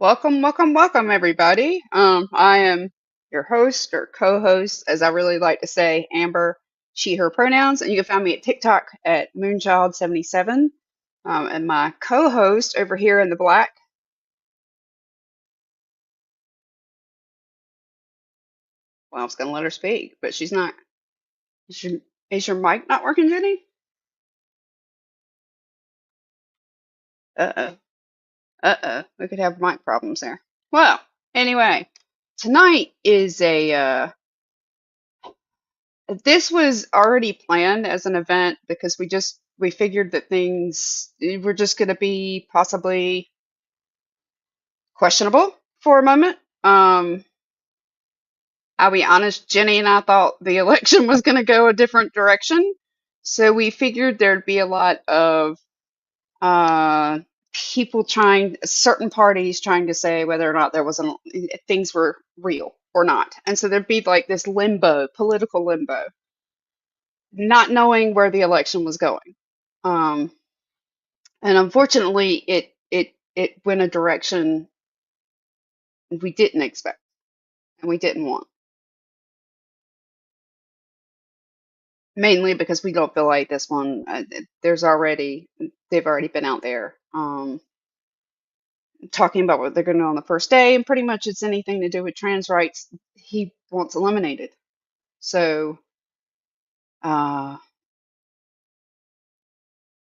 Welcome, welcome, welcome, everybody. I am your host or co-host, as I really like to say, Amber, she, her pronouns, and you can find me at TikTok at Moonchild77. And my co-host over here in the black, well, I was gonna let her speak, but she's not. Is your mic not working, Jenny? Uh-oh, uh-oh, we could have mic problems there. Well, anyway, tonight is this was already planned as an event because we figured that things were just going to be possibly questionable for a moment. I'll be honest, Jenny and I thought the election was going to go a different direction, so we figured there'd be a lot of uh, people certain parties trying to say whether or not things were real or not, and so there'd be like this limbo, political limbo, not knowing where the election was going. Um, and unfortunately, it went a direction we didn't expect and we didn't want. Mainly because we don't feel like this one. They've already been out there talking about what they're going to do on the first day, and pretty much it's anything to do with trans rights he wants eliminated. So uh,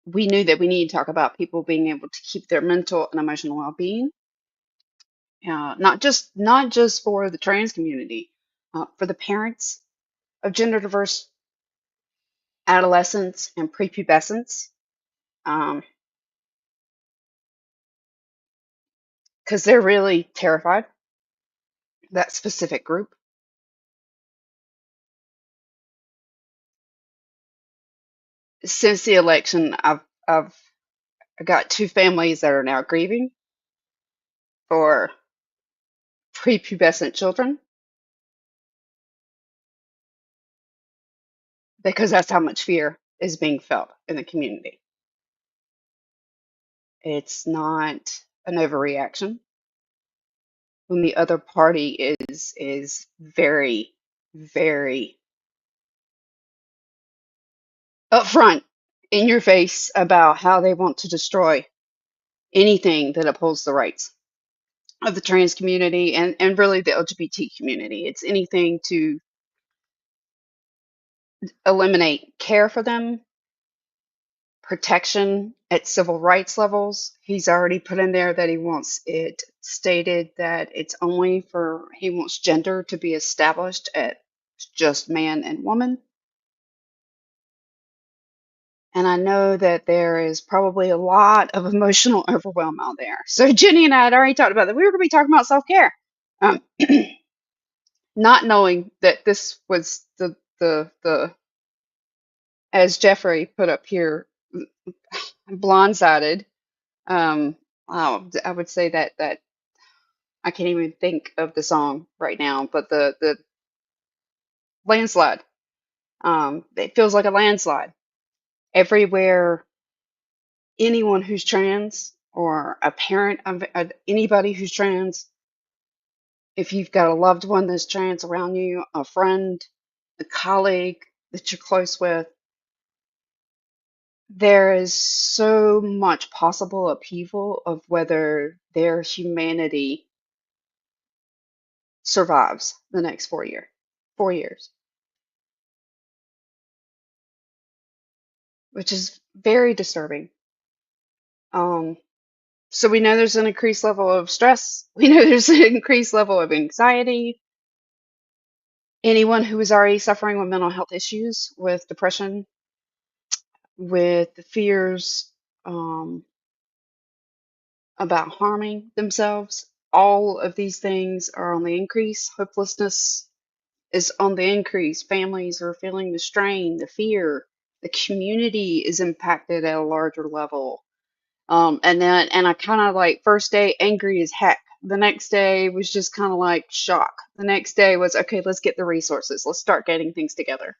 we knew that we need to talk about people being able to keep their mental and emotional well-being, not just for the trans community, for the parents of gender diverse adolescents and prepubescents, because they're really terrified, that specific group. Since the election, I've got two families that are now grieving for prepubescent children because that's how much fear is being felt in the community. It's not an overreaction when the other party is very, very upfront in your face about how they want to destroy anything that upholds the rights of the trans community and really the LGBT community. It's anything to eliminate care for them, protection at civil rights levels. He's already put in there that he wants it stated that he wants gender to be established at just man and woman. And I know that there is probably a lot of emotional overwhelm out there. So Jenny and I had already talked about that. We were going to be talking about self-care. Um, not knowing that this was the as Jeffrey put up here, blindsided. I would say that I can't even think of the song right now, but the landslide. It feels like a landslide everywhere. Anyone who's trans or a parent of anybody who's trans, if you've got a loved one that's trans around you, a friend, a colleague that you're close with, there is so much possible upheaval of whether their humanity survives the next 4 years, which is very disturbing. Um, so we know there's an increased level of stress. We know there's an increased level of anxiety. Anyone who is already suffering with mental health issues, with depression, with the fears about harming themselves, all of these things are on the increase. Hopelessness is on the increase. Families are feeling the strain, the fear. The community is impacted at a larger level. And I kind of like first day angry as heck. The next day was just kind of like shock. The next day was okay, let's get the resources. Let's start getting things together.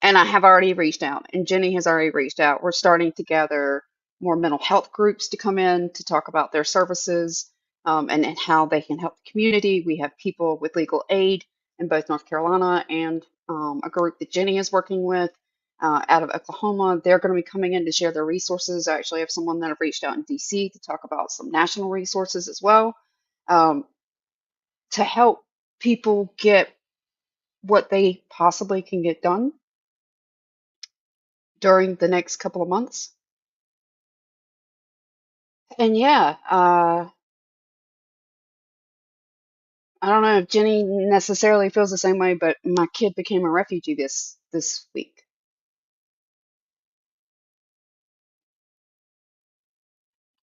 And I have already reached out, and Jenny has already reached out. We're starting to gather more mental health groups to come in to talk about their services. and how they can help the community. We have people with legal aid in both North Carolina and a group that Jenny is working with out of Oklahoma. They're going to be coming in to share their resources. I actually have someone that I've reached out in DC to talk about some national resources as well, um, to help people get what they possibly can get done during the next couple of months. And yeah, I don't know if Jenny necessarily feels the same way, but my kid became a refugee this week.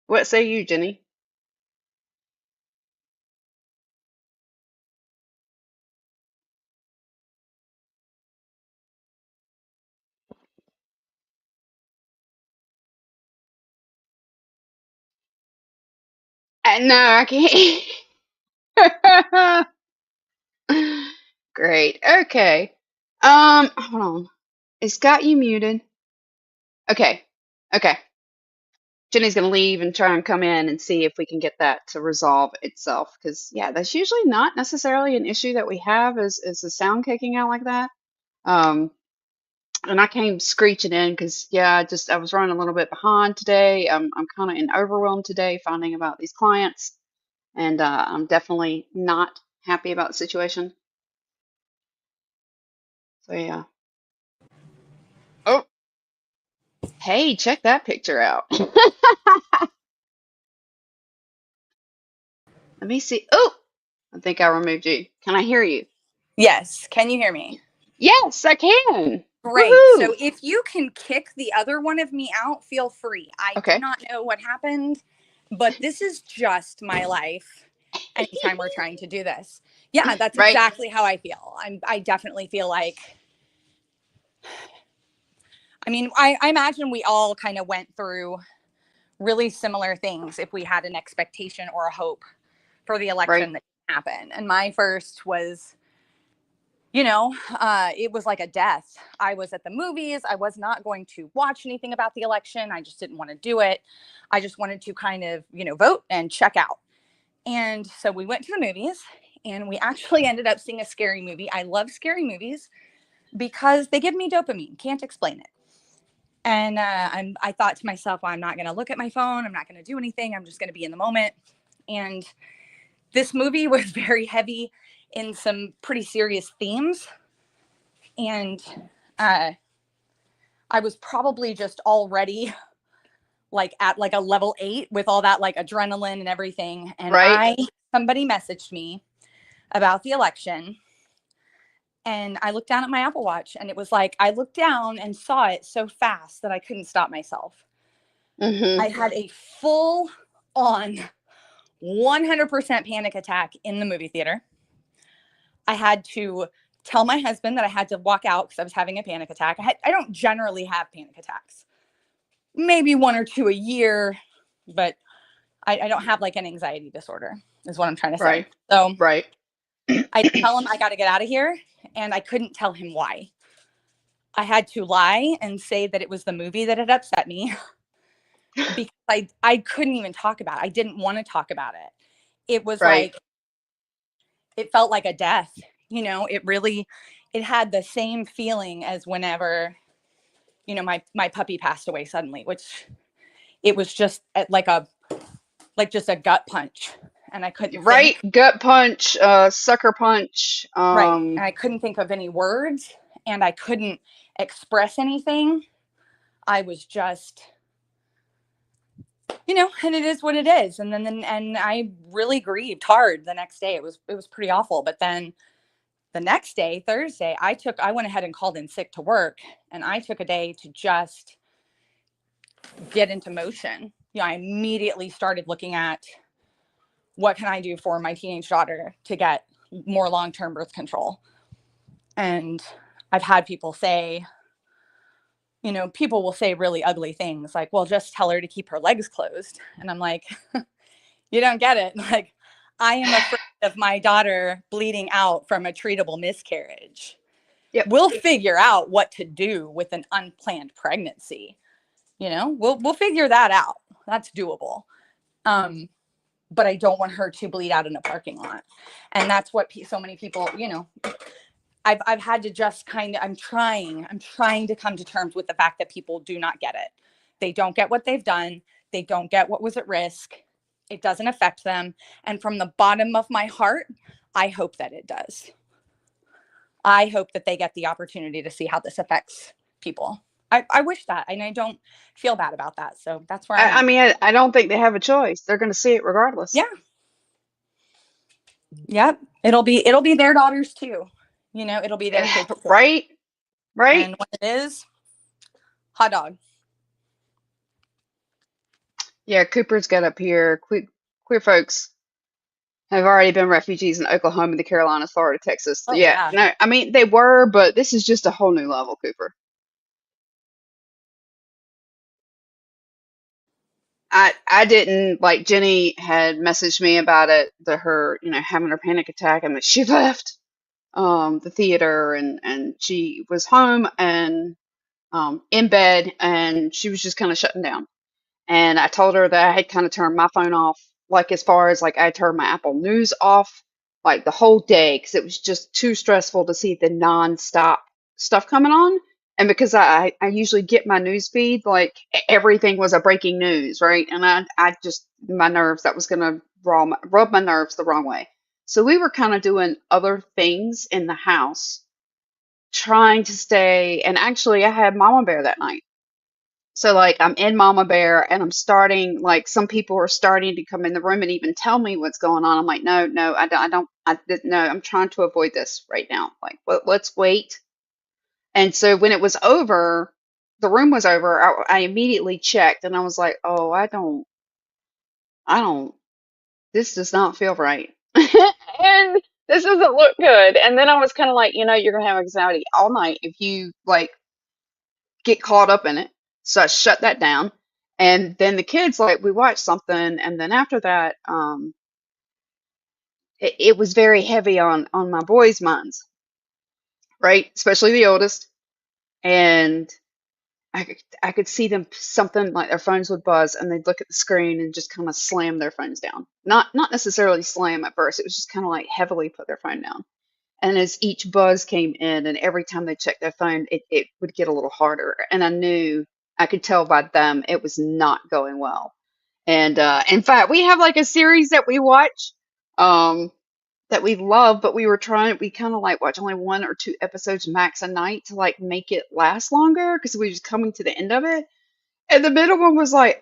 What say you, Jenny? No, I can't. Great. Okay. Hold on. It's got you muted. Okay. Okay. Jenny's gonna leave and try and come in and see if we can get that to resolve itself. Because yeah, that's usually not necessarily an issue that we have is the sound kicking out like that. Um, and I came screeching in because yeah, I was running a little bit behind today. I'm kind of in overwhelm today finding about these clients, and I'm definitely not happy about the situation. So yeah. Oh, hey, check that picture out. Let me see. Oh, I think I removed you. Can I hear you? Yes. Can you hear me? Yes, I can. Great. So Woohoo! if you can kick the other one of me out, feel free. I do Okay. not know what happened, but this is just my life anytime we're trying to do this. Yeah, that's Right. exactly how I feel. I definitely feel like, I mean, I imagine we all kind of went through really similar things if we had an expectation or a hope for the Right. election that happened. And my first was, it was like a death. I was at the movies. I was not going to watch anything about the election. I just didn't want to do it. I just wanted to kind of, vote and check out. And so we went to the movies and we actually ended up seeing a scary movie. I love scary movies because they give me dopamine. Can't explain it. And I thought to myself, well, I'm not going to look at my phone. I'm not going to do anything. I'm just going to be in the moment. And this movie was very heavy in some pretty serious themes. And uh, I was probably just already like at like a level 8 with all that like adrenaline and everything. And Right. somebody messaged me about the election. And I looked down at my Apple Watch and it was like, I looked down and saw it so fast that I couldn't stop myself. Mm-hmm. I had a full on 100% panic attack in the movie theater. I had to tell my husband that I had to walk out because I was having a panic attack. I don't generally have panic attacks, maybe one or two a year, but I don't have like an anxiety disorder, is what I'm trying to say. Right. So Right. I tell him I got to get out of here, and I couldn't tell him why. I had to lie and say that it was the movie that had upset me because I couldn't even talk about it. I didn't want to talk about it. It was Right. like, it felt like a death. It had the same feeling as whenever, my puppy passed away suddenly, which it was just like just a gut punch. And I couldn't Right. think. Gut punch, sucker punch. Right. And I couldn't think of any words and I couldn't express anything. I was just, and it is what it is. And I really grieved hard the next day. It was pretty awful. But then the next day, Thursday, I went ahead and called in sick to work and I took a day to just get into motion. I immediately started looking at what can I do for my teenage daughter to get more long-term birth control. And I've had people say, people will say really ugly things like, well, just tell her to keep her legs closed. And I'm like, you don't get it. Like, I am afraid of my daughter bleeding out from a treatable miscarriage. Yep. We'll figure out what to do with an unplanned pregnancy. We'll figure that out. That's doable. but I don't want her to bleed out in a parking lot. And that's what so many people, I've had to just I'm trying to come to terms with the fact that people do not get it. They don't get what they've done. They don't get what was at risk. It doesn't affect them. And from the bottom of my heart, I hope that it does. I hope that they get the opportunity to see how this affects people. I wish that, and I don't feel bad about that. So that's where I'm I at. mean, I don't think they have a choice. They're going to see it regardless. Yeah. Yep. It'll be their daughters too. It'll be their kids too. Right? Right? And when it is, hot dog. Yeah, Cooper's got up here. Queer folks have already been refugees in Oklahoma, the Carolinas, Florida, Texas. Oh Yeah, yeah. no, I mean they were, but this is just a whole new level, Cooper. I didn't like Jenny had messaged me about it, her, having her panic attack and that she left the theater and she was home and in bed and she was just kind of shutting down. And I told her that I had kind of turned my phone off, like as far as like I turned my Apple News off, like the whole day, because it was just too stressful to see the nonstop stuff coming on. And because I usually get my news feed, like everything was a breaking news, right? And I just, my nerves, that was going to rub my nerves the wrong way. So we were kind of doing other things in the house, trying to stay. And actually, I had Mama Bear that night. So like I'm in Mama Bear and I'm starting like some people are starting to come in the room and even tell me what's going on. I'm like, no, no, no, I'm trying to avoid this right now. Like, let's wait. And so when it was over, the room was over, I immediately checked and I was like, oh, I don't, this does not feel right. And this doesn't look good. And then I was kind of like, you're gonna have anxiety all night if you like get caught up in it. So I shut that down. And then the kids, like, we watched something, and then after that, it was very heavy on my boys' minds, right? Especially the oldest. And I could see them something like their phones would buzz, and they'd look at the screen and just kind of slam their phones down. Not necessarily slam at first. It was just kind of like heavily put their phone down. And as each buzz came in, and every time they checked their phone, it would get a little harder. And I could tell by them it was not going well. And in fact, we have like a series that we watch um, that we love, but we kind of like watch only one or two episodes max a night to like make it last longer because we was coming to the end of it. And the middle one was like,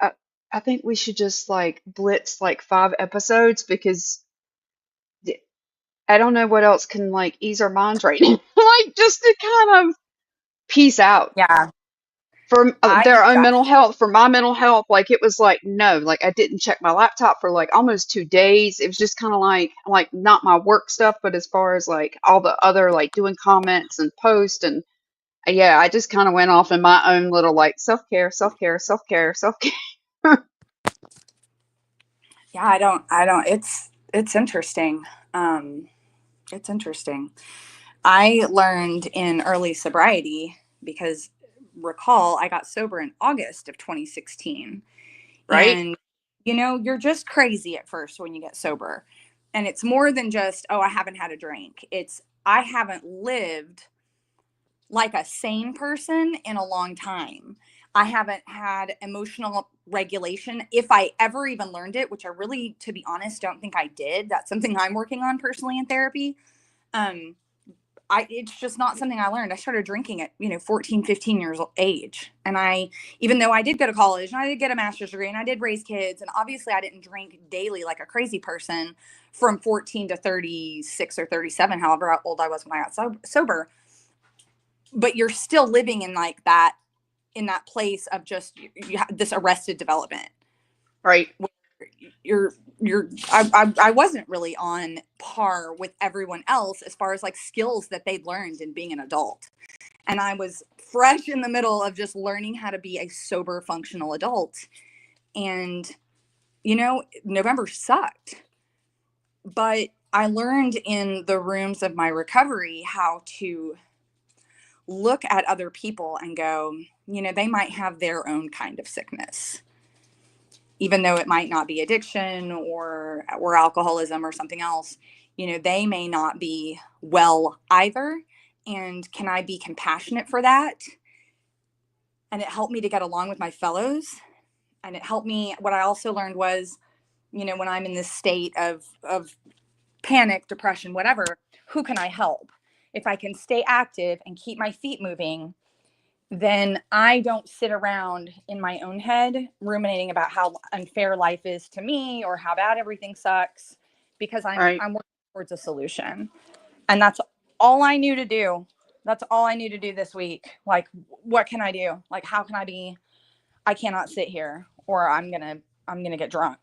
I think we should just like blitz like 5 episodes because I don't know what else can like ease our minds right now. Like just to kind of peace out Yeah. for I their own got mental health, for my mental health. Like it was like no, like I didn't check my laptop for like almost 2 days. It was just kind of like not my work stuff, but as far as like all the other like doing comments and posts and yeah, I just kind of went off in my own little like self care. Yeah, I don't it's interesting. Um it's interesting. I learned in early sobriety because recall I got sober in August of 2016. Right, And you're just crazy at first when you get sober. And it's more than just, oh, I haven't had a drink. It's I haven't lived like a sane person in a long time. I haven't had emotional regulation. If I ever even learned it, which I really, to be honest, don't think I did. That's something I'm working on personally in therapy. Um, it's just not something I learned. I started drinking at, 14, 15 years of age. And even though I did go to college and I did get a master's degree and I did raise kids, and obviously I didn't drink daily like a crazy person from 14 to 36 or 37, however old I was when I got sober. But you're still living in like that, in that place of just you have this arrested development. right, You're I wasn't really on par with everyone else as far as like skills that they'd learned in being an adult. And I was fresh in the middle of just learning how to be a sober, functional adult. And, November sucked. But I learned in the rooms of my recovery how to look at other people and go, they might have their own kind of sickness. even though it might not be addiction or alcoholism or something else, they may not be well either. And can I be compassionate for that? And it helped me to get along with my fellows. And it helped me. What I also learned was, when I'm in this state of panic, depression, whatever, who can I help? If I can stay active and keep my feet moving, then I don't sit around in my own head ruminating about how unfair life is to me or how bad everything sucks, because Right. I'm working towards a solution. And that's all I knew to do. That's all I knew to do this week. Like, what can I do? Like, how can I cannot sit here or I'm going to get drunk.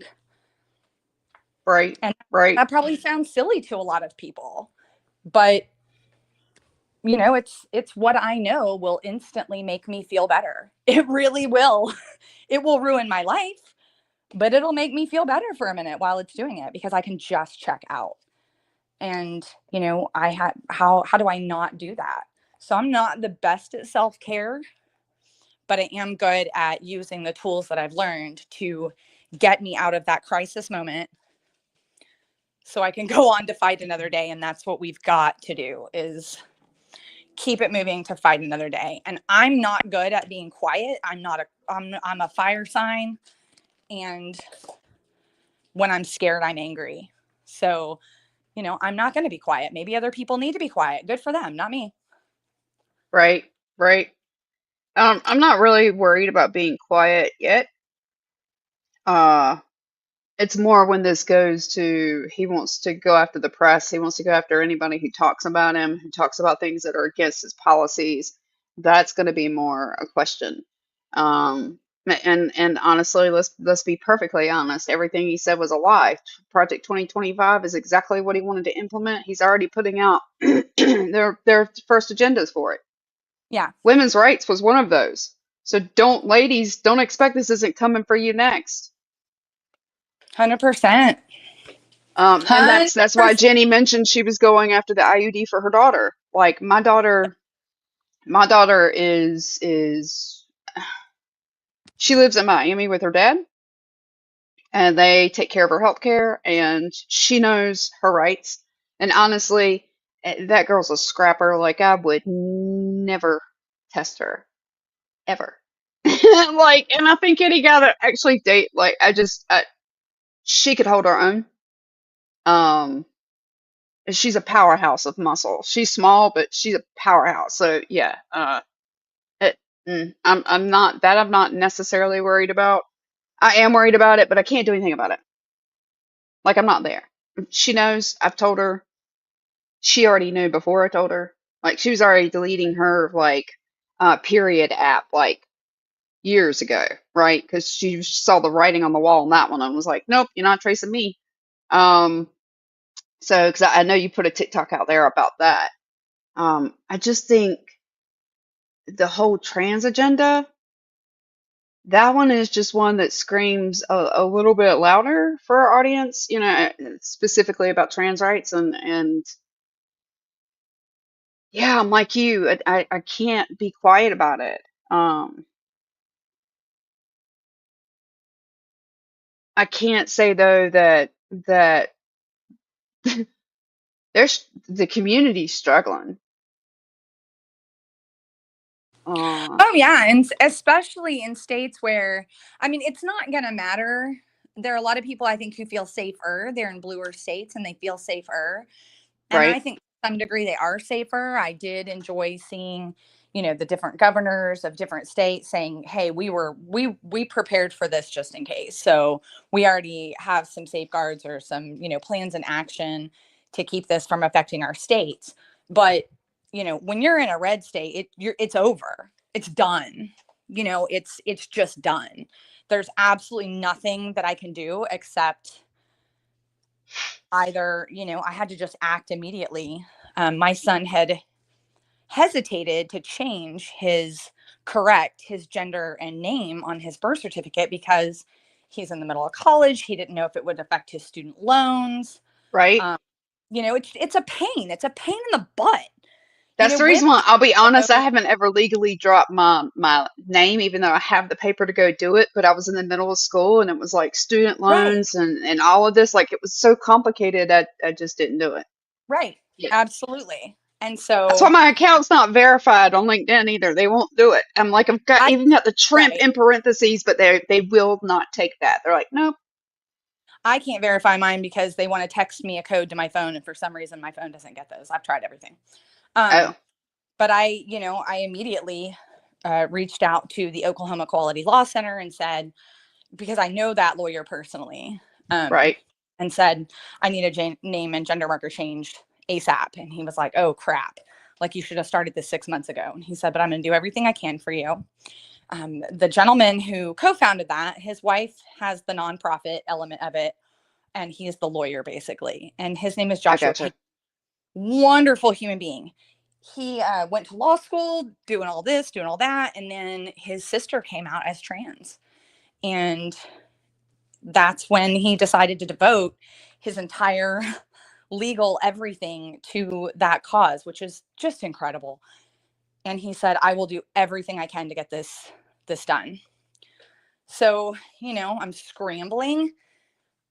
Right. And Right. that probably sounds silly to a lot of people, but it's what I know will instantly make me feel better. It really will. It will ruin my life, but it'll make me feel better for a minute while it's doing it, because I can just check out. And I had how do I not do that? So I'm not the best at self-care, but I am good at using the tools that I've learned to get me out of that crisis moment so I can go on to fight another day. And that's what we've got to do, is keep it moving to fight another day. And I'm not good at being quiet. I'm a fire sign, and when I'm scared, I'm angry. So, I'm not going to be quiet. Maybe other people need to be quiet. Good for them, not me. Right. Right. I'm not really worried about being quiet yet. Uh, it's more when this goes to he wants to go after the press. He wants to go after anybody who talks about him, who talks about things that are against his policies. That's going to be more a question. Um, and honestly, let's be perfectly honest. Everything he said was a lie. Project 2025 is exactly what he wanted to implement. He's already putting out their first agendas for it. Yeah, Women's rights was one of those. So ladies, don't expect this isn't coming for you next. 100%. And 100%. that's why Jenny mentioned she was going after the IUD for her daughter. Like my daughter is she lives in Miami with her dad, and they take care of her health care, and she knows her rights. And honestly, that girl's a scrapper. Like I would never test her ever. Like, and I think any guy that actually date, like, she could hold her own. Um, she's a powerhouse of muscle. She's small, but she's a powerhouse. So yeah, it, I'm not necessarily worried about. I am worried about it, but I can't do anything about it. Like I'm not there. She knows. I've told her. She already knew before I told her. Like she was already deleting her like period app like years ago, right? Because she saw the writing on the wall on that one and was like, nope, you're not tracing me. Um, so because I know you put a TikTok out there about that. I just think the whole trans agenda, that one is just one that screams a little bit louder for our audience, specifically about trans rights and yeah, I'm like you. I can't be quiet about it. Um, I can't say though that there's the community struggling. Uh, Oh yeah, and especially in states where, I mean, it's not gonna matter. There are a lot of people, I think, who feel safer. They're in bluer states and they feel safer. And I right, think to some degree they are safer. I did enjoy seeing, the different governors of different states saying, "Hey, we prepared for this just in case. So we already have some safeguards or some, plans in action to keep this from affecting our states." But, when you're in a red state, it's over. It's done. It's just done. There's absolutely nothing that I can do except either, I had to just act immediately. My son had hesitated to change his gender and name on his birth certificate because he's in the middle of college. He didn't know if it would affect his student loans. right, Um, it's a pain. It's a pain in the butt. You That's know, the women reason why I'll be honest, I also, haven't ever legally dropped my name, even though I have the paper to go do it. But I was in the middle of school and it was like student right, loans and all of this. Like it was so complicated, I just didn't do it. right, Yeah. absolutely. And That's why so my account's not verified on LinkedIn either. They won't do it. I'm like, I've got I, even got the trimp right, in parentheses, but they will not take that. They're like, nope. I can't verify mine because they want to text me a code to my phone, and for some reason my phone doesn't get those. I've tried everything. Oh, Um, but I immediately reached out to the Oklahoma Quality Law Center and said, because I know that lawyer personally, right. and said, I need a name and gender marker changed ASAP. And he was like, oh, crap. Like, you should have started this 6 months ago. And he said, but I'm going to do everything I can for you. The gentleman who co founded that, his wife has the nonprofit element of it, and he's the lawyer basically. And his name is I Joshua Payne. gotcha. Wonderful human being. He went to law school, doing all this, doing all that. And then his sister came out as trans. And that's when he decided to devote his entire legal everything to that cause, which is just incredible. And he said, I will do everything I can to get this done. So, I'm scrambling.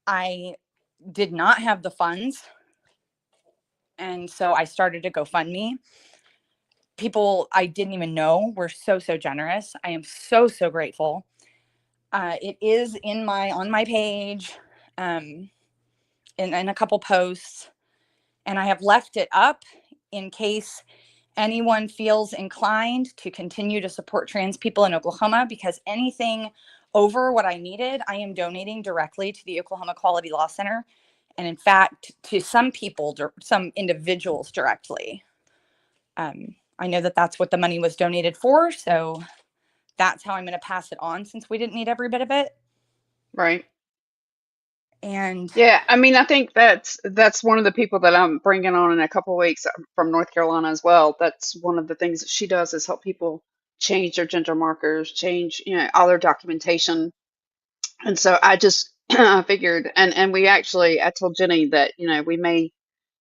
I did not have the funds. And so I started a GoFundMe. People I didn't even know were so, so generous. I am so, so grateful. It is on my page, um, in a couple posts, and I have left it up in case anyone feels inclined to continue to support trans people in Oklahoma, because anything over what I needed, I am donating directly to the Oklahoma Quality Law Center. And in fact, to some people, some individuals directly. I know that that's what the money was donated for. So that's how I'm going to pass it on, since we didn't need every bit of it. Right. And Yeah, I mean, I think that's one of the people that I'm bringing on in a couple of weeks from North Carolina as well. That's one of the things that she does is help people change their gender markers, change, all their documentation. And so I just I figured, and we actually, I told Jenny that, we may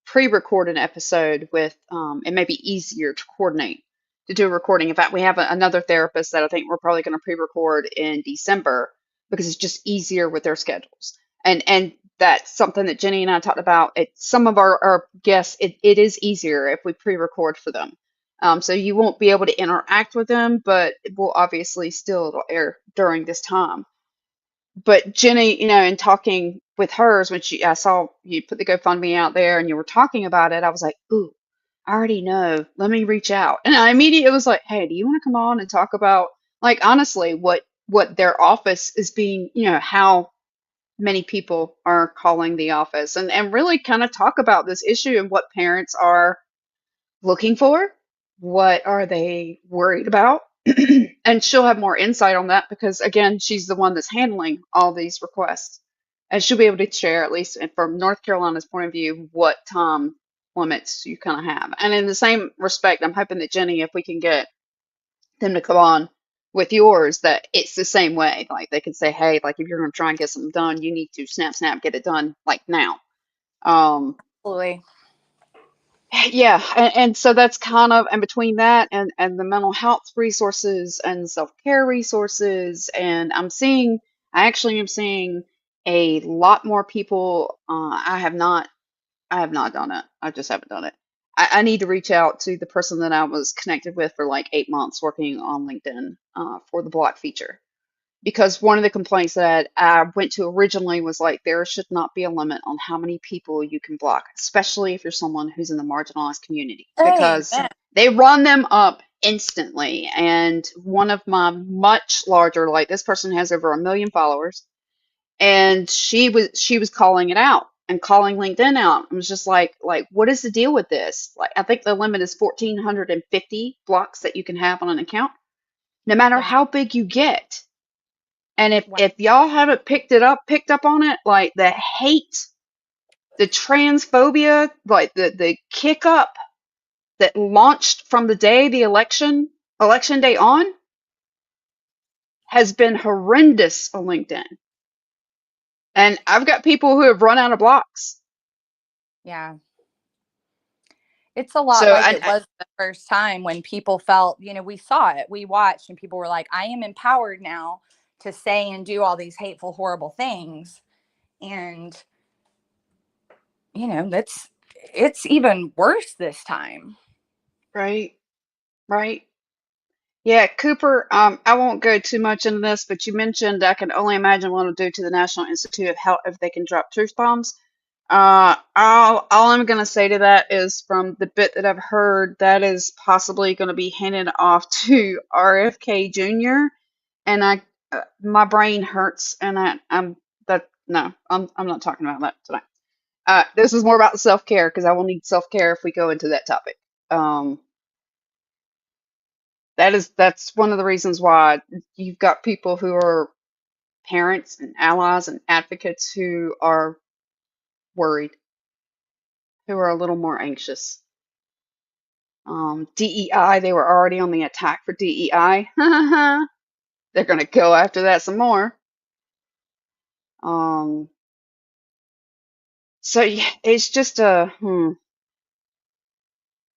pre-record an episode with, it may be easier to coordinate to do a recording. In fact, we have another therapist that I think we're probably going to pre-record in December because it's just easier with their schedules. And that's something that Jenny and I talked about. Some of our guests, it is easier if we pre-record for them. So you won't be able to interact with them, but it will obviously still it'll air during this time. But Jenny, in talking with hers, when I saw you put the GoFundMe out there and you were talking about it, I was like, ooh, I already know. Let me reach out. And I immediately was like, hey, do you want to come on and talk about, like, honestly, what their office is being, how many people are calling the office and really kind of talk about this issue and what parents are looking for? What are they worried about? And she'll have more insight on that because, again, she's the one that's handling all these requests. And she'll be able to share, at least from North Carolina's point of view, what time limits you kind of have. And in the same respect, I'm hoping that Jenny, if we can get them to come on with yours, that it's the same way. Like they can say, hey, like if you're going to try and get something done, you need to snap, snap, get it done like now. Um, absolutely. Yeah, and so that's kind of, and between that and the mental health resources and self-care resources, and I actually am seeing a lot more people. I have not done it. I just haven't done it. I need to reach out to the person that I was connected with for like 8 months working on LinkedIn for the block feature because one of the complaints that I went to originally was like there should not be a limit on how many people you can block, especially if you're someone who's in the marginalized community, because Amen. they run them up instantly. And one of my much larger, like this person has over 1 million followers, and she was calling it out and calling LinkedIn out. I was just like what is the deal with this? Like I think the limit is 1,450 blocks that you can have on an account, no matter Wow. how big you get. And if Wow. if y'all haven't picked up on it, like the hate, the transphobia, like the kick up that launched from the day the election day on has been horrendous on LinkedIn. And I've got people who have run out of blocks. Yeah. It's a lot So like it was the first time when people felt, we saw it, we watched, and people were like, I am empowered now to say and do all these hateful, horrible things. And, that's it's even worse this time. right, right. Yeah, Cooper, I won't go too much into this, but you mentioned I can only imagine what it'll do to the National Institute of Health if they can drop truth bombs. All I'm going to say to that is from the bit that I've heard, that is possibly going to be handed off to RFK Jr. And my brain hurts, and no, I'm not talking about that tonight. This is more about self-care because I will need self-care if we go into that topic. Um, that's one of the reasons why you've got people who are parents and allies and advocates who are worried, who are a little more anxious. DEI, they were already on the attack for DEI. They're going to go after that some more. Um, so yeah, it's just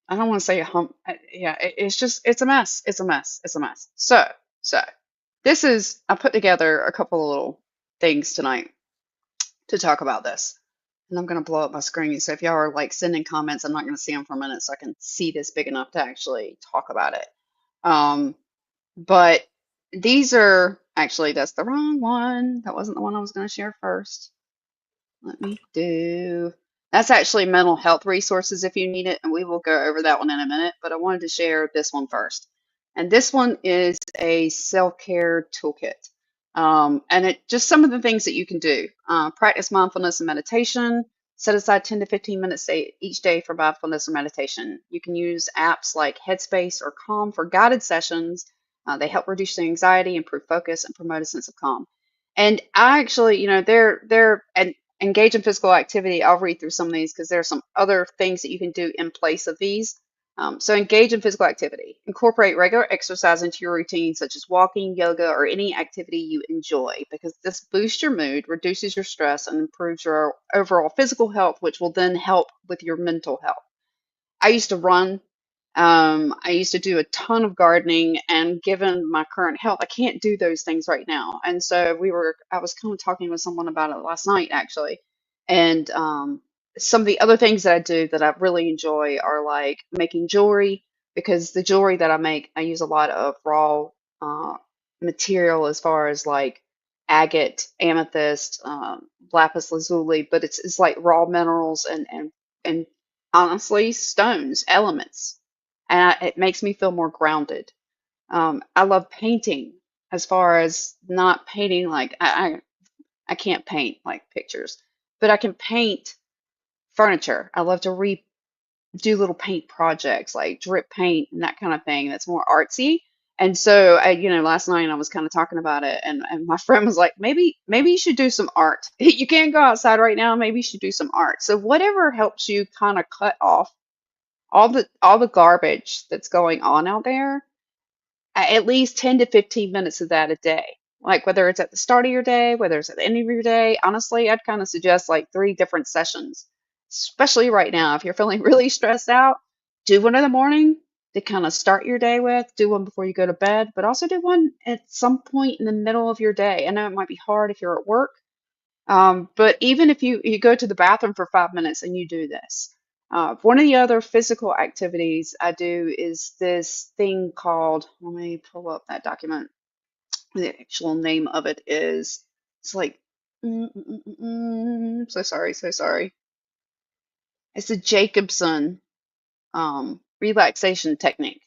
I don't want to say a hump. Yeah, it's a mess. It's a mess. It's a mess. So I put together a couple of little things tonight to talk about this. And I'm going to blow up my screen. So if y'all are like sending comments, I'm not going to see them for a minute so I can see this big enough to actually talk about it. Um, but these are actually, that's the wrong one. That wasn't the one I was going to share first. Let me do. That's actually mental health resources if you need it, and we will go over that one in a minute. But I wanted to share this one first. And this one is a self-care toolkit. And it just some of the things that you can do. Practice mindfulness and meditation. Set aside 10 to 15 minutes each day for mindfulness or meditation. You can use apps like Headspace or Calm for guided sessions. They help reduce anxiety, improve focus, and promote a sense of calm. And I actually, and engage in physical activity. I'll read through some of these because there are some other things that you can do in place of these. So engage in physical activity. Incorporate regular exercise into your routine, such as walking, yoga, or any activity you enjoy, because this boosts your mood, reduces your stress, and improves your overall physical health, which will then help with your mental health. I used to run. I used to do a ton of gardening, and given my current health, I can't do those things right now. And so I was kind of talking with someone about it last night, actually. And some of the other things that I do that I really enjoy are like making jewelry, because the jewelry that I make, I use a lot of raw material as far as like agate, amethyst, lapis lazuli, but it's like raw minerals and honestly, stones, elements, and it makes me feel more grounded. I love painting, as far as not painting like I can't paint like pictures, but I can paint furniture. I love to do little paint projects like drip paint and that kind of thing that's more artsy. And so last night I was kind of talking about it, and my friend was like, maybe you should do some art. You can't go outside right now, maybe you should do some art. So whatever helps you kind of cut off all the garbage that's going on out there, at least 10 to 15 minutes of that a day. Like whether it's at the start of your day, whether it's at the end of your day, honestly, I'd kind of suggest like 3 different sessions, especially right now. If you're feeling really stressed out, do one in the morning to kind of start your day with, do one before you go to bed, but also do one at some point in the middle of your day. I know it might be hard if you're at work, but even if you go to the bathroom for 5 minutes and you do this, one of the other physical activities I do is this thing called, let me pull up that document. The actual name of it is, it's like, so sorry, so sorry. It's a Jacobson relaxation technique.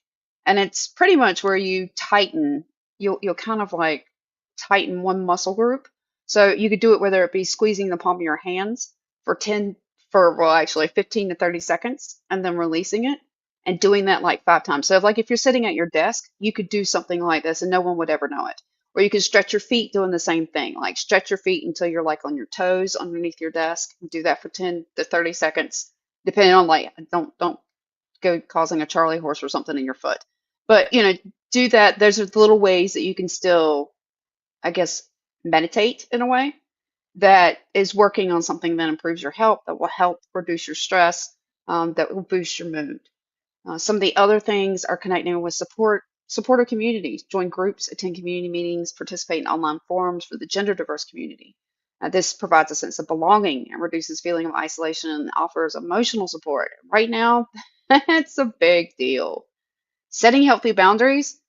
And it's pretty much where you tighten, you'll kind of like tighten one muscle group. So you could do it whether it be squeezing the palm of your hands for 10 for well actually 15 to 30 seconds and then releasing it and doing that like 5 times. So like if you're sitting at your desk, you could do something like this and no one would ever know it. Or you can stretch your feet doing the same thing. Like stretch your feet until you're like on your toes underneath your desk. Do that for 10 to 30 seconds, depending on like don't go causing a Charlie horse or something in your foot. But, do that. Those are the little ways that you can still, I guess, meditate in a way that is working on something that improves your health, that will help reduce your stress. that will boost your mood. Some of the other things are connecting with supportive communities, join groups, attend community meetings, participate in online forums for the gender diverse community. This provides a sense of belonging and reduces feeling of isolation and offers emotional support. Right now, that's a big deal. Setting healthy boundaries.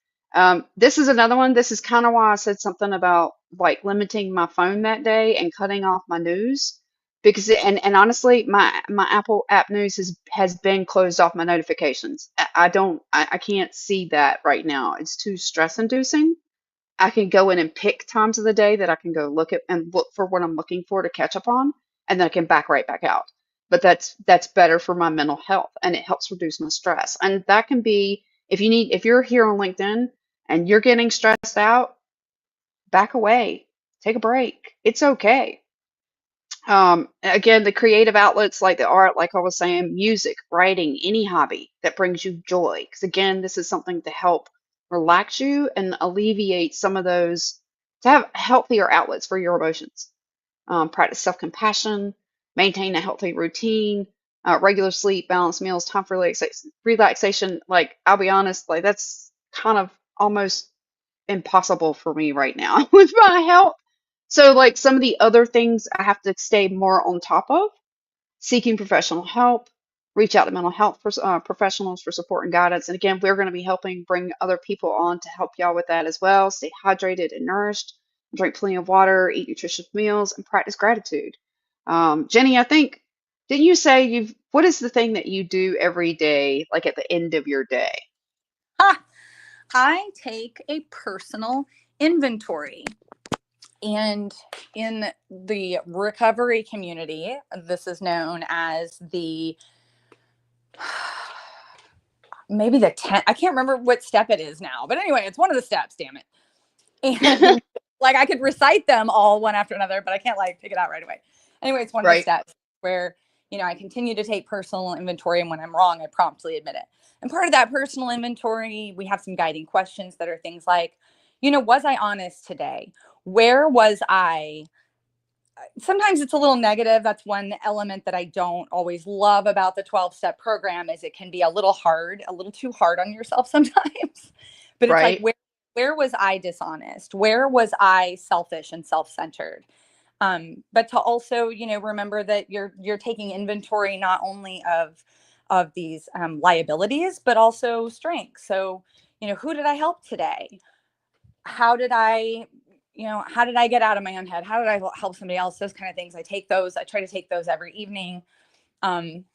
This is another one. This is kind of why I said something about like limiting my phone that day and cutting off my news because and honestly, my Apple app news has been closed off my notifications. I can't see that right now. It's too stress inducing. I can go in and pick times of the day that I can go look at and look for what I'm looking for to catch up on, and then I can back right back out. But that's better for my mental health, and it helps reduce my stress. And that can be if you're here on LinkedIn and you're getting stressed out, back away, take a break. It's okay. Again, the creative outlets like the art, like I was saying, music, writing, any hobby that brings you joy. Because again, this is something to help relax you and alleviate some of those, to have healthier outlets for your emotions. Practice self compassion, maintain a healthy routine, regular sleep, balanced meals, time for relaxation. Like, I'll be honest, like, that's kind of almost impossible for me right now with my health. So, like some of the other things I have to stay more on top of, seeking professional help, reach out to mental health professionals for support and guidance. And again, we're going to be helping bring other people on to help y'all with that as well. Stay hydrated and nourished, drink plenty of water, eat nutritious meals, and practice gratitude. Jenny, I think, didn't you say what is the thing that you do every day, like at the end of your day? Ha! I take a personal inventory. And in the recovery community, this is known as the maybe the 10th. I can't remember what step it is now, but anyway, it's one of the steps, damn it. And like I could recite them all one after another, but I can't like pick it out right away. Anyway, it's one of the Right, steps where, I continue to take personal inventory, and when I'm wrong, I promptly admit it. And part of that personal inventory, we have some guiding questions that are things like, was I honest today? Where was I? Sometimes it's a little negative. That's one element that I don't always love about the 12-step program is it can be a little hard, a little too hard on yourself sometimes. But it's like right. where was I dishonest? Where was I selfish and self-centered? But to also, remember that you're taking inventory not only of these liabilities, but also strengths. So, who did I help today? How did I how did I get out of my own head? How did I help somebody else? Those kind of things. I try to take those every evening. Um,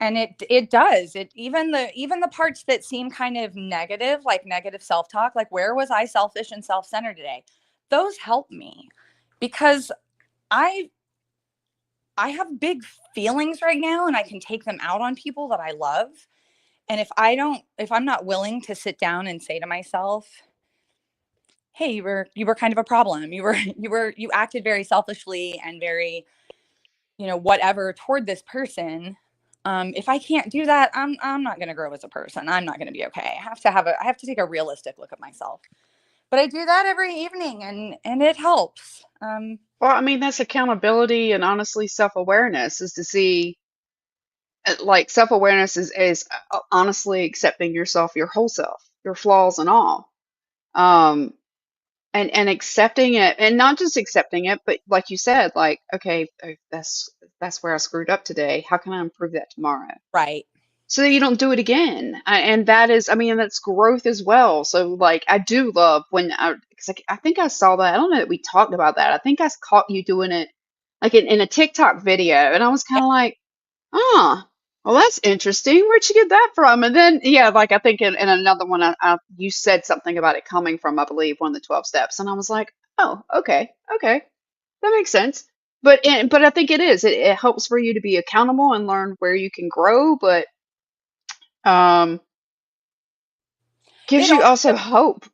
and it does it even the parts that seem kind of negative, like negative self-talk, like where was I selfish and self-centered today? Those help me because I I have big feelings right now and I can take them out on people that I love. And if I'm not willing to sit down and say to myself, hey, you were kind of a problem. You acted very selfishly and very, whatever toward this person. If I can't do that, I'm not going to grow as a person. I'm not going to be okay. I have to take a realistic look at myself. But I do that every evening, and it helps. Well, I mean, that's accountability and honestly self-awareness is to see, like, self-awareness is honestly accepting yourself, your whole self, your flaws and all. Um, and accepting it and not just accepting it, but like you said, like, okay, that's where I screwed up today. How can I improve that tomorrow? Right. So that you don't do it again. And that is, I mean, that's growth as well. So like, I do love when cause I think I saw that. I don't know that we talked about that. I think I caught you doing it like in a TikTok video, and I was kind Yeah. of like, oh, well, that's interesting. Where'd you get that from? And then, yeah, like I think in another one, you said something about it coming from, I believe, one of the 12 steps. And I was like, oh, okay, that makes sense. But I think it helps for you to be accountable and learn where you can grow, but um, gives It you also also hope.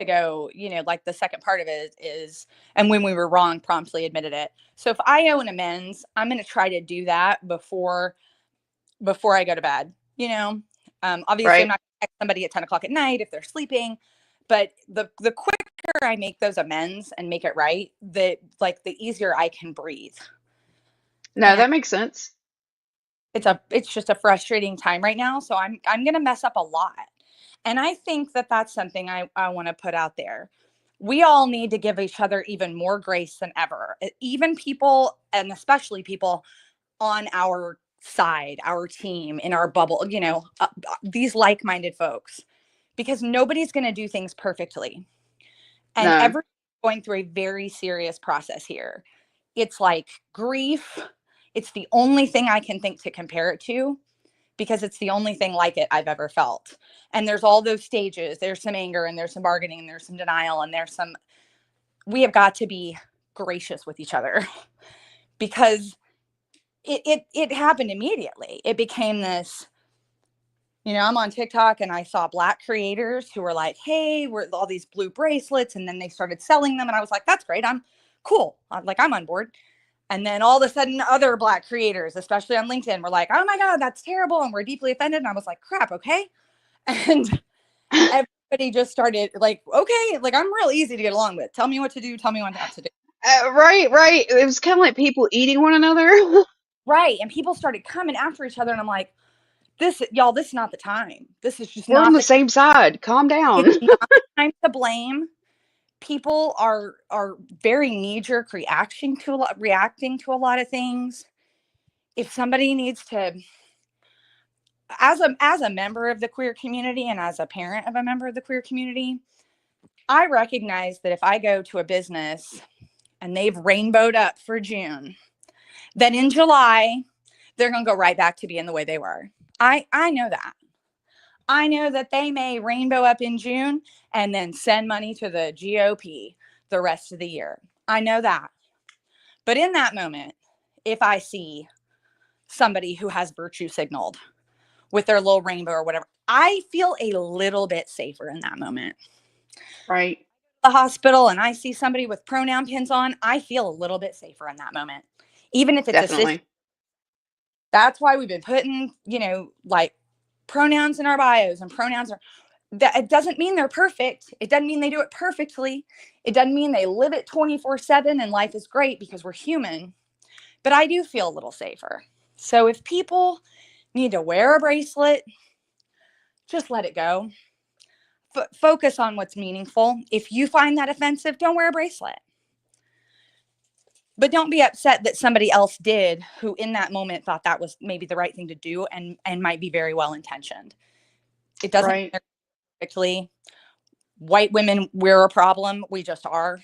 to go, like the second part of it is, and when we were wrong, promptly admitted it. So if I owe an amends, I'm going to try to do that before I go to bed. Obviously, I'm Right? not going to text somebody at 10 o'clock at night if they're sleeping, but the quicker I make those amends and make it right, the easier I can breathe. No, And that makes sense. it's just a frustrating time right now. So I'm going to mess up a lot. And I think that that's something I want to put out there. We all need to give each other even more grace than ever. Even people, and especially people on our side, our team, in our bubble, these like-minded folks, because nobody's going to do things perfectly. And No. everyone's going through a very serious process here. It's like grief. It's the only thing I can think to compare it to, because it's the only thing like it I've ever felt. And there's all those stages. There's some anger, and there's some bargaining, and there's some denial, and we have got to be gracious with each other, because it happened immediately. It became this, I'm on TikTok and I saw Black creators who were like, hey, we're all these blue bracelets. And then they started selling them. And I was like, that's great. I'm cool. I'm on board. And then all of a sudden, other Black creators, especially on LinkedIn, were like, oh my God, that's terrible. And we're deeply offended. And I was like, crap, okay. And everybody just started like, okay, like, I'm real easy to get along with. Tell me what to do. Tell me what not to do. Right, right. It was kind of like people eating one another. Right. And people started coming after each other. And I'm like, y'all, this is not the time. This is just We're on not the the same side. Calm down. It's not time to blame. People are very knee jerk reacting to a lot of things. If somebody needs to, as a member of the queer community and as a parent of a member of the queer community, I recognize that if I go to a business and they've rainbowed up for June, then in July they're going to go right back to being the way they were. I know that. I know that they may rainbow up in June and then send money to the GOP the rest of the year. I know that. But in that moment, if I see somebody who has virtue signaled with their little rainbow or whatever, I feel a little bit safer in that moment. Right. The hospital and I see somebody with pronoun pins on, I feel a little bit safer in that moment. Even if it's a cis. Definitely. That's why we've been putting, like pronouns in our bios, and pronouns are that. It doesn't mean they're perfect. It doesn't mean they do it perfectly. It doesn't mean they live it 24/7 and life is great, because we're human. But I do feel a little safer. So if people need to wear a bracelet, just let it go. Focus on what's meaningful. If you find that offensive, don't wear a bracelet. But don't be upset that somebody else did, who in that moment thought that was maybe the right thing to do, and might be very well intentioned. It doesn't Right. perfectly. White women, we're a problem. We just are.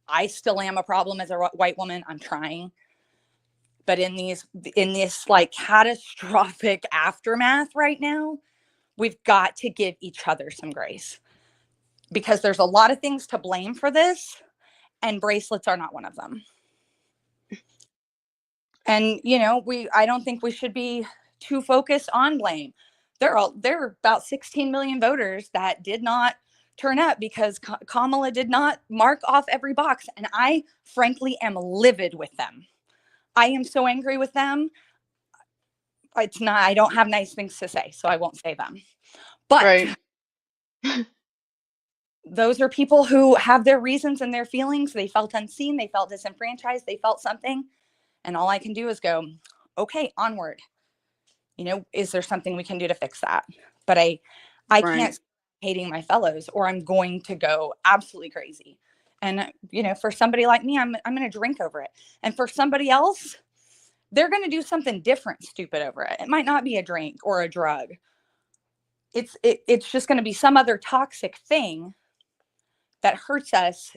I still am a problem as a white woman. I'm trying. But in this like catastrophic aftermath right now, we've got to give each other some grace, because there's a lot of things to blame for this, and bracelets are not one of them. And I don't think we should be too focused on blame. There are about 16 million voters that did not turn up because Kamala did not mark off every box, and I frankly am livid with them. I am so angry with them. I don't have nice things to say, so I won't say them. But Right. those are people who have their reasons and their feelings. They felt unseen, they felt disenfranchised, they felt something. And all I can do is go, okay, onward. Is there something we can do to fix that? But I Right. can't stop hating my fellows, or I'm going to go absolutely crazy. And for somebody like me, I'm going to drink over it. And for somebody else, they're going to do something different, stupid over it. It might not be a drink or a drug. It's just going to be some other toxic thing that hurts us,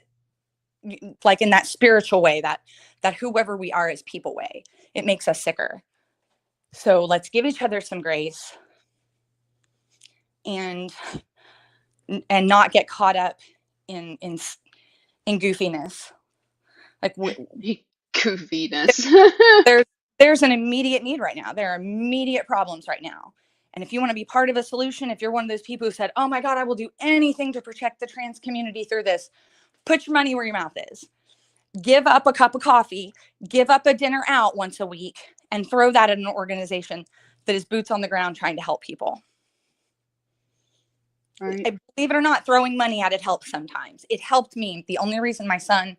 like in that spiritual way, that whoever we are as people way. It makes us sicker. So let's give each other some grace, and not get caught up in goofiness. Like Goofiness. there's there's an immediate need right now. There are immediate problems right now. And if you want to be part of a solution, if you're one of those people who said, oh my God, I will do anything to protect the trans community through this, put your money where your mouth is. Give up a cup of coffee, give up a dinner out once a week, and throw that at an organization that is boots on the ground trying to help people. Right. Believe it or not, throwing money at it helps sometimes. It helped me. The only reason my son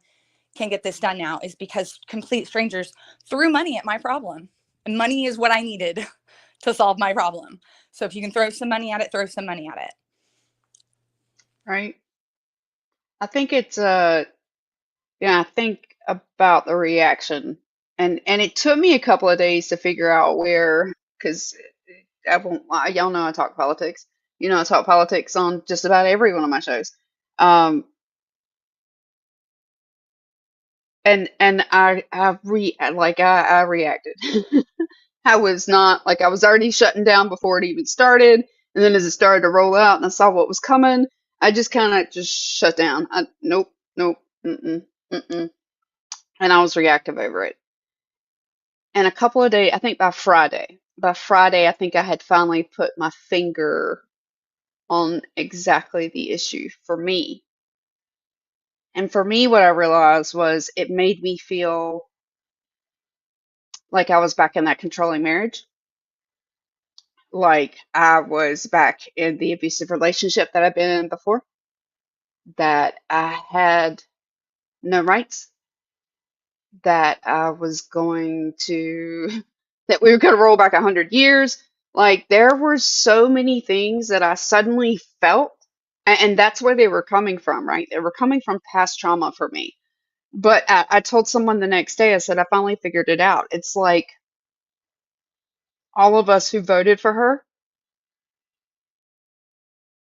can get this done now is because complete strangers threw money at my problem. And money is what I needed to solve my problem. So if you can throw some money at it, throw some money at it. Right. I think it's yeah, I think about the reaction, and it took me a couple of days to figure out where, because I won't lie, y'all know I talk politics. You know, I talk politics on just about every one of my shows. Um, and I reacted. I was not like I was already shutting down before it even started, and then as it started to roll out and I saw what was coming, I just kind of just shut down. Nope, nope, mm-mm, mm-mm, and I was reactive over it. And a couple of days, I think by Friday, I think I had finally put my finger on exactly the issue for me. And for me, what I realized was it made me feel like I was back in that controlling marriage, like I was back in the abusive relationship that I've been in before, that I had no rights, that I was going to, that we were going to roll back 100 years. Like there were so many things that I suddenly felt, and that's where they were coming from, right? They were coming from past trauma for me. But I told someone the next day, I said, I finally figured it out. It's like all of us who voted for her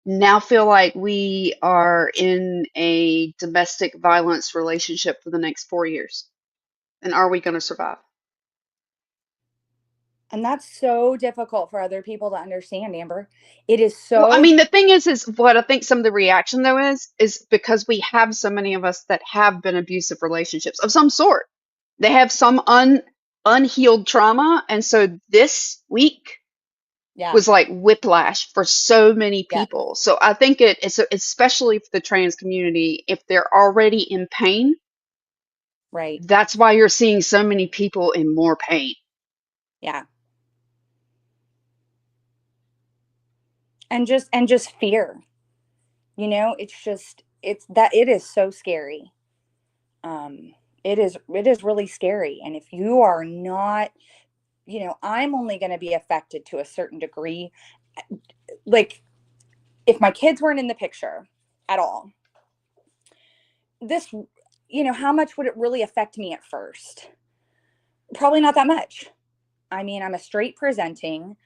now feel like we are in a domestic violence relationship for the next 4 years. And are we going to survive? And that's so difficult for other people to understand, Amber. It is Well, I so, mean, the thing is what I think some of the reaction though is because we have so many of us that have been abusive relationships of some sort. They have some unhealed trauma, and so this week yeah, was like whiplash for so many yeah, people. So I think it's especially for the trans community, if they're already in pain, right. that's why you're seeing so many people in more pain. Yeah. And just fear. It's just it is so scary. Um it is really scary. And if you are not, I'm only going to be affected to a certain degree. Like if my kids weren't in the picture at all, this, how much would it really affect me at first? Probably not that much. I mean, I'm a straight presenting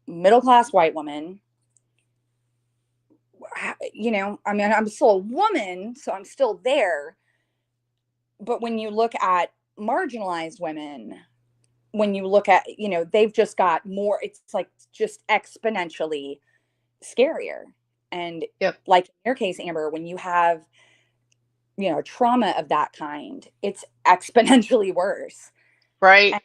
middle class white woman. I mean, I'm still a woman, so I'm still there. But when you look at marginalized women, when you look at, they've just got more, it's like just exponentially scarier. And Yep. like in your case, Amber, when you have, trauma of that kind, it's exponentially worse. Right. And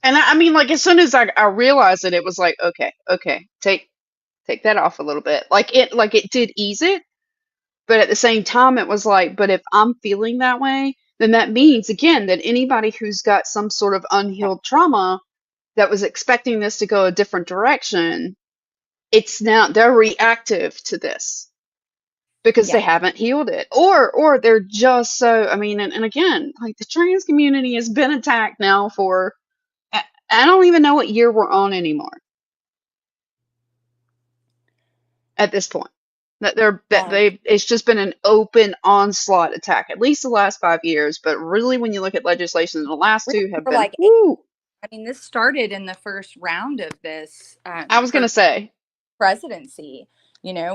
And I mean, like as soon as I realized it, it was like, okay, okay, take that off a little bit. Like it did ease it, but at the same time, it was like, but if I'm feeling that way, then that means again that anybody who's got some sort of unhealed trauma that was expecting this to go a different direction, it's now they're reactive to this because they yeah, haven't healed it, or they're just so. I mean, and again, like the trans community has been attacked now for I don't even know what year we're on anymore at this point. That um, they it's just been an open onslaught attack at least the last 5 years, but really when you look at legislation, the last really two have for been like whoo. I mean, this started in the first round of this I was gonna first say, presidency,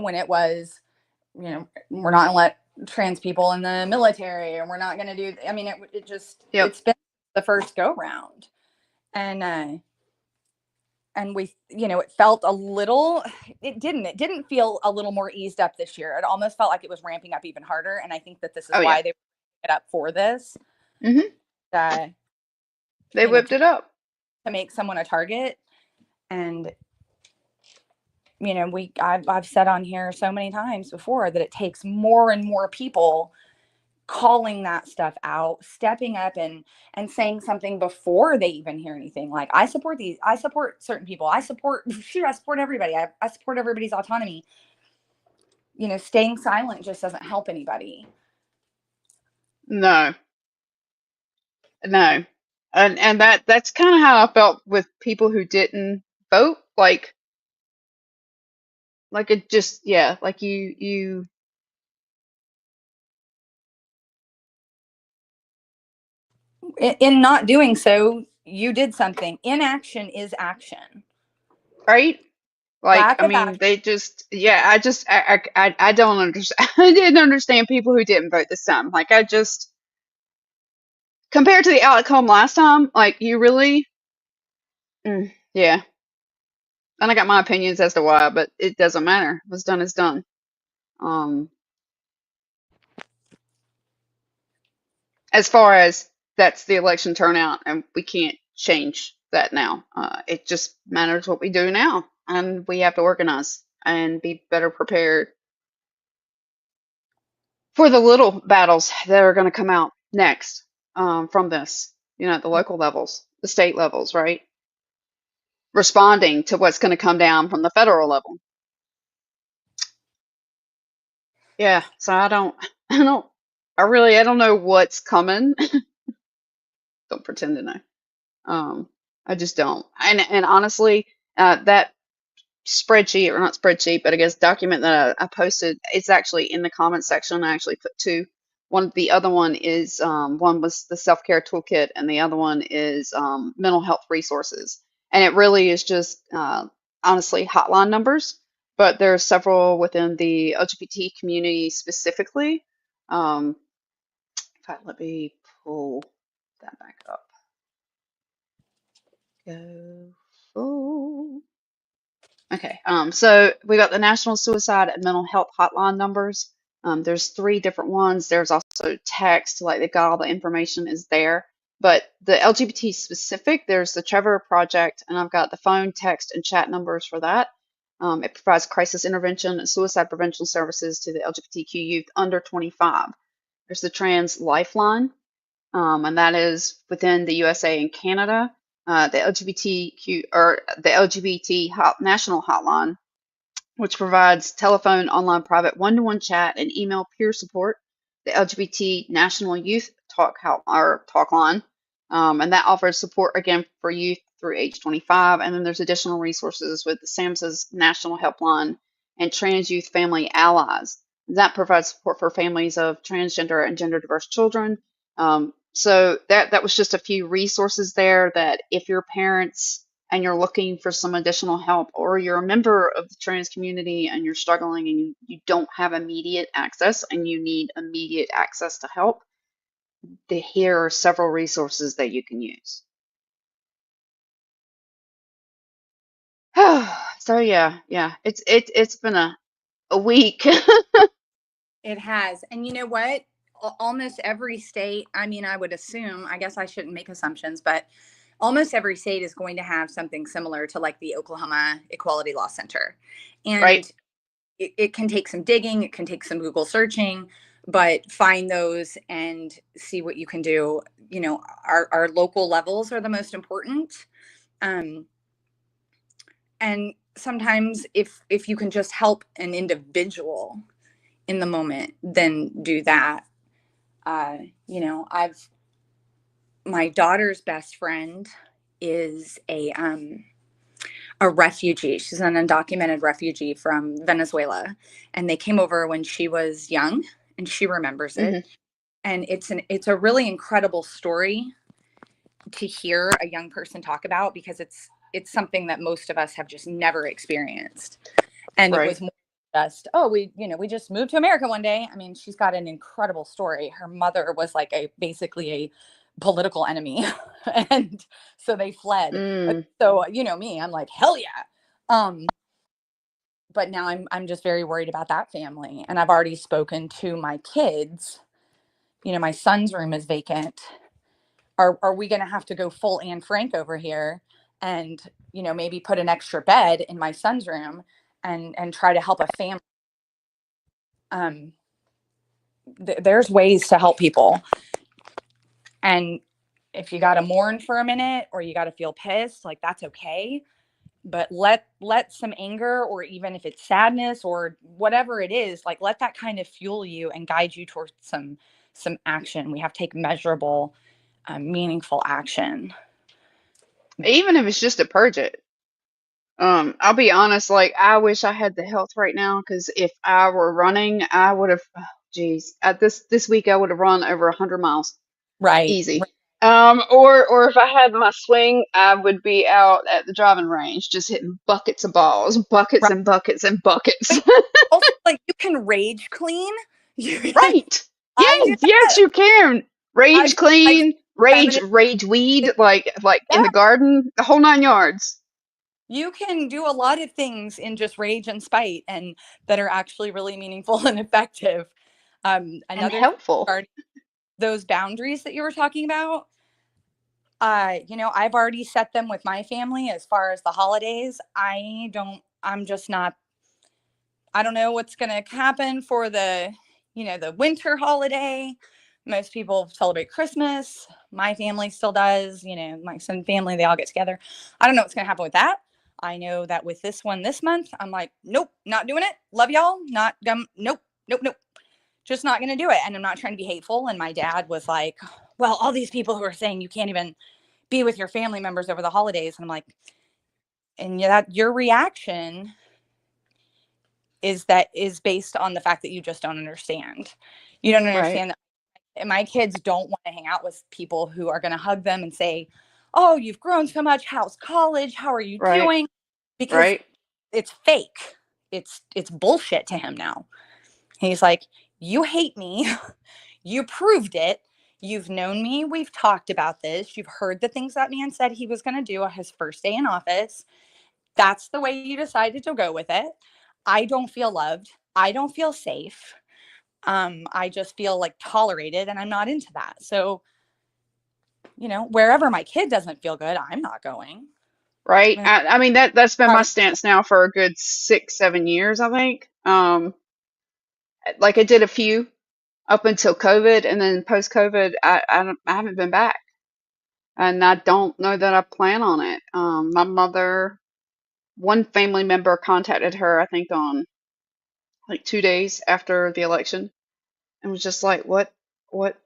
when it was, we're not going to let trans people in the military, and we're not going to do, I mean, yep, it's been the first go round. And, we, it felt a little, it didn't feel a little more eased up this year. It almost felt like it was ramping up even harder. And I think that this is oh yeah, why they it up for this, hmm uh, they whipped to it up. make someone a target. And I've said on here so many times before that it takes more and more people calling that stuff out, stepping up and saying something before they even hear anything. Like, I support certain people, I support everybody, I support everybody's autonomy. Staying silent just doesn't help anybody. No, no. And that's kind of how I felt with people who didn't vote. Like it just, yeah, like you In not doing so, you did something. Inaction is action. right? Like, Lack I of mean, action. they just, yeah, I don't understand. I didn't understand people who didn't vote this time. Like, I just, compared to the outcome last time, like, you really, yeah. And I got my opinions as to why, but it doesn't matter. What's done is done. Um, as far as that's the election turnout, and we can't change that now. It just matters what we do now, and we have to organize and be better prepared for the little battles that are going to come out next from this, at the local levels, the state levels, right? Responding to what's going to come down from the federal level. Yeah, so I don't know what's coming. Don't pretend to know. Um, I just don't. And honestly, that spreadsheet, or not spreadsheet, but I guess document that I posted, it's actually in the comment section. I actually put two. The other one is one was the self care toolkit, and the other one is mental health resources. And it really is just honestly hotline numbers, but there are several within the LGBT community specifically. Um, in fact, let me pull that back up. Go full. Okay, so we got the National Suicide and Mental Health Hotline numbers. There's three different ones. There's also text, like they've got all the information is there. But the LGBT specific, there's the Trevor Project, and I've got the phone, text, and chat numbers for that. It provides crisis intervention and suicide prevention services to the LGBTQ youth under 25. There's the Trans Lifeline, and that is within the USA and Canada. The LGBTQ or the National Hotline, which provides telephone, online, private, one-to-one chat, and email peer support. The LGBT National Youth Talk Line, and that offers support again for youth through age 25. And then there's additional resources with the SAMHSA's National Helpline and Trans Youth Family Allies. That provides support for families of transgender and gender diverse children. So that was just a few resources there that if your parents and you're looking for some additional help, or you're a member of the trans community and you're struggling and you don't have immediate access and you need immediate access to help, here are several resources that you can use. So yeah, it's been a week. It has. And you know what? Almost every state, I mean, I would assume, I guess I shouldn't make assumptions, but almost every state is going to have something similar to like the Oklahoma Equality Law Center. Right? And it can take some digging, it can take some Google searching, but find those and see what you can do. You know, our local levels are the most important. Um, and sometimes if you can just help an individual in the moment, then do that. You know, my daughter's best friend is a refugee. She's an undocumented refugee from Venezuela, and they came over when she was young, and she remembers it. Hmm. And it's a really incredible story to hear a young person talk about, because it's something that most of us have just never experienced. And it Right. was more just, oh, we just moved to America one day. I mean, she's got an incredible story. Her mother was like basically a political enemy, and so they fled. Mm. So me, I'm like, hell yeah. But now I'm just very worried about that family, and I've already spoken to my kids. My son's room is vacant. Are we going to have to go full Anne Frank over here, and maybe put an extra bed in my son's room, and try to help a family? um, there's ways to help people. And if you got to mourn for a minute, or you got to feel pissed, like, that's okay. But let some anger, or even if it's sadness or whatever it is, like, let that kind of fuel you and guide you towards some action. We have to take measurable meaningful action. Even if it's just to purge it. I'll be honest, like I wish I had the health right now because if I were running, I would have, oh, geez, at this week I would have run over 100 miles, Right. easy. Or if I had my swing, I would be out at the driving range just hitting buckets of balls, buckets Right. and buckets and buckets. But also, like, you can rage clean. Right. I do Yes, yes, that. you can. I Rage do like clean, rage, feminine. rage weed, like in Yeah. the garden, the whole 9 yards. You can do a lot of things in just rage and spite, and that are actually really meaningful and effective. And Another thing helpful. regarding those boundaries that you were talking about, I've already set them with my family as far as the holidays. I'm just not, I don't know what's going to happen for the winter holiday. Most people celebrate Christmas. My family still does. My son family, they all get together. I don't know what's going to happen with that. I know that with this one this month, I'm like, nope, not doing it. Love y'all. Not, nope, nope, nope. Just not going to do it. And I'm not trying to be hateful. And my dad was like, well, all these people who are saying you can't even be with your family members over the holidays. And I'm like, and that your reaction is based on the fact that you just don't understand. You don't Right, understand that my kids don't want to hang out with people who are going to hug them and say, "Oh, you've grown so much. How's college? How are you right, doing?" Because right, it's fake. It's bullshit to him now. He's like, "You hate me. You proved it. You've known me. We've talked about this. You've heard the things that man said he was going to do on his first day in office. That's the way you decided to go with it. I don't feel loved. I don't feel safe. I just feel like tolerated, and I'm not into that. So, wherever my kid doesn't feel good, I'm not going. right. And I mean that's been my part of stance now for a good 6, 7 years, I think. Like I did a few up until COVID, and then post COVID, I haven't been back, and I don't know that I plan on it. My mother, one family member contacted her, I think on like 2 days after the election, and was just like, what, what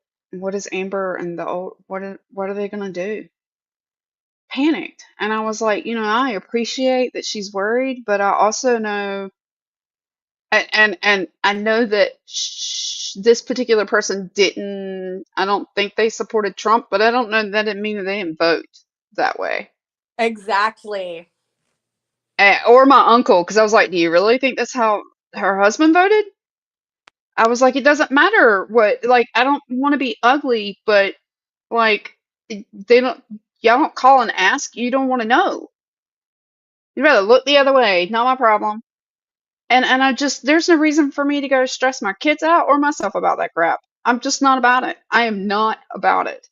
is Amber and the old, what are they gonna do? Panicked, and I was like, I appreciate that she's worried, but I also know, and I know that this particular person didn't. I don't think they supported Trump, but I don't know that didn't mean that they didn't vote that way. exactly. Or my uncle, because I was like, do you really think that's how her husband voted? I was like, it doesn't matter what. Like, I don't want to be ugly, but like, they don't. Y'all don't call and ask. You don't want to know. You'd rather look the other way. Not my problem. And I just there's no reason for me to go stress my kids out or myself about that crap. I'm just not about it. I am not about it.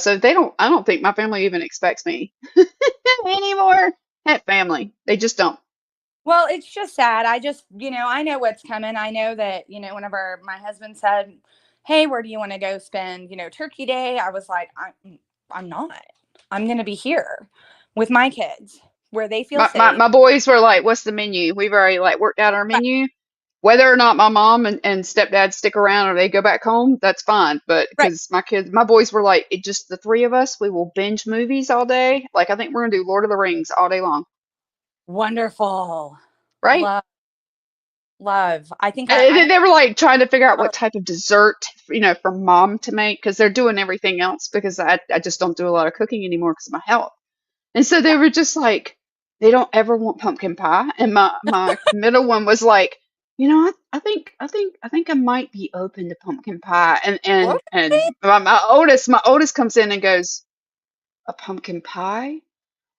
So they don't. I don't think my family even expects me anymore. Heck, family. They just don't. Well, it's just sad. I know what's coming. I know that, whenever my husband said, "Hey, where do you want to go spend, Turkey Day?" I was like, I'm not. I'm going to be here with my kids where they feel My safe. my boys were like, "What's the menu?" We've already like worked out our Right. menu. Whether or not my mom and stepdad stick around or they go back home, that's fine. But Right. because my boys were like, it just the three of us, we will binge movies all day. Like I think we're gonna do Lord of the Rings all day long, Wonderful. right? Love, love. I think And I then they were like trying to figure out know. what type of dessert, for mom to make because they're doing everything else because I just don't do a lot of cooking anymore because of my health. And so they Yeah. were just like, they don't ever want pumpkin pie. And my middle one was like, I think I might be open to pumpkin pie. And and Okay. and my oldest comes in and goes, a pumpkin pie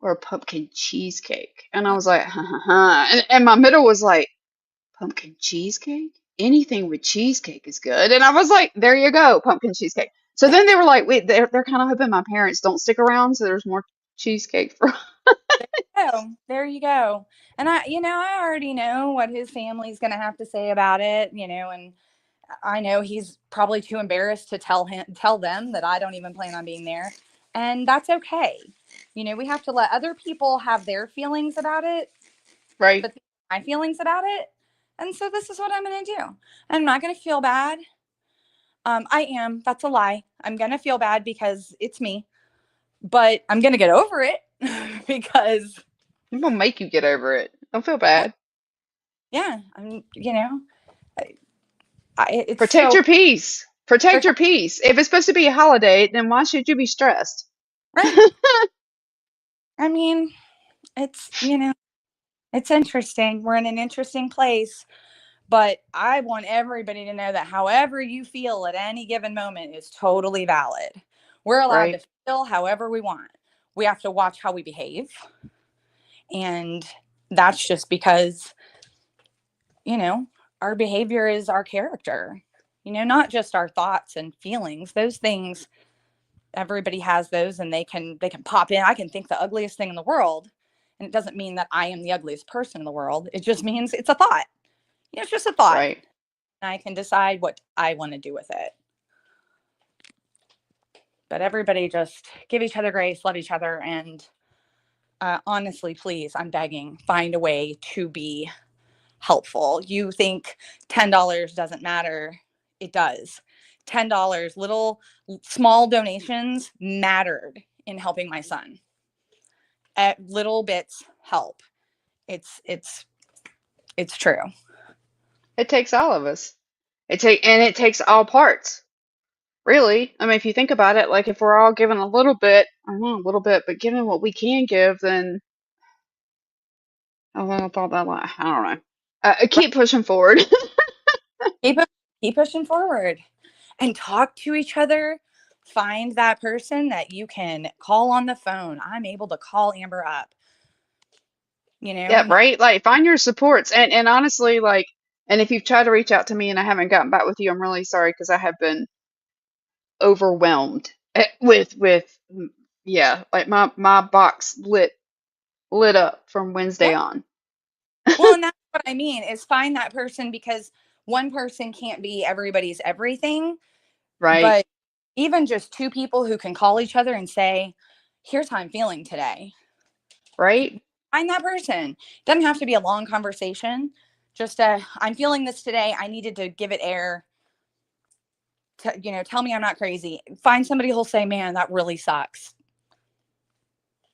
or a pumpkin cheesecake? And I was like, ha ha ha. And my middle was like, pumpkin cheesecake? Anything with cheesecake is good. And I was like, there you go, pumpkin cheesecake. So then they were like, wait, they're kind of hoping my parents don't stick around, so there's more cheesecake for. Oh, there you go. And I already know what his family's going to have to say about it, and I know he's probably too embarrassed to tell them that I don't even plan on being there. And that's okay. We have to let other people have their feelings about it, Right. but my feelings about it. And so this is what I'm going to do. I'm not going to feel bad. I am. That's a lie. I'm going to feel bad because it's me, but I'm going to get over it because, I'm gonna make you get over it. Don't feel yeah, bad. yeah, I, it's Protect so, your peace. Protect your peace. If it's supposed to be a holiday, then why should you be stressed? right. I mean, it's interesting. We're in an interesting place, but I want everybody to know that however you feel at any given moment is totally valid. We're allowed to Right, feel however we want. We have to watch how we behave. And that's just because, you know, our behavior is our character, not just our thoughts and feelings. Those things, everybody has those and they can pop in. I can think the ugliest thing in the world. And it doesn't mean that I am the ugliest person in the world. It just means it's a thought. It's just a thought. right. And I can decide what I want to do with it. But everybody just give each other grace, love each other, and honestly, please, I'm begging, find a way to be helpful. You think $10 doesn't matter? It does. $10, little small donations mattered in helping my son. At little bits help. It's true. It takes all of us. It takes all parts. Really. I mean, if you think about it, like if we're all given a little bit, I don't know, a little bit, but given what we can give, then I don't know that. I don't know. Right. Keep pushing forward. Keep keep pushing forward and talk to each other. Find that person that you can call on the phone. I'm able to call Amber up, Yeah, and right. Like find your supports, and honestly, like, and if you've tried to reach out to me and I haven't gotten back with you, I'm really sorry because I have been overwhelmed with yeah, like my box lit up from Wednesday yeah. on. Well, and that's what I mean is find that person because one person can't be everybody's everything, Right, but even just two people who can call each other and say, "Here's how I'm feeling today." right, Find that person. It doesn't have to be a long conversation. Just I'm feeling this today. I needed to give it air. Tell me I'm not crazy. Find somebody who'll say, "Man, that really sucks,"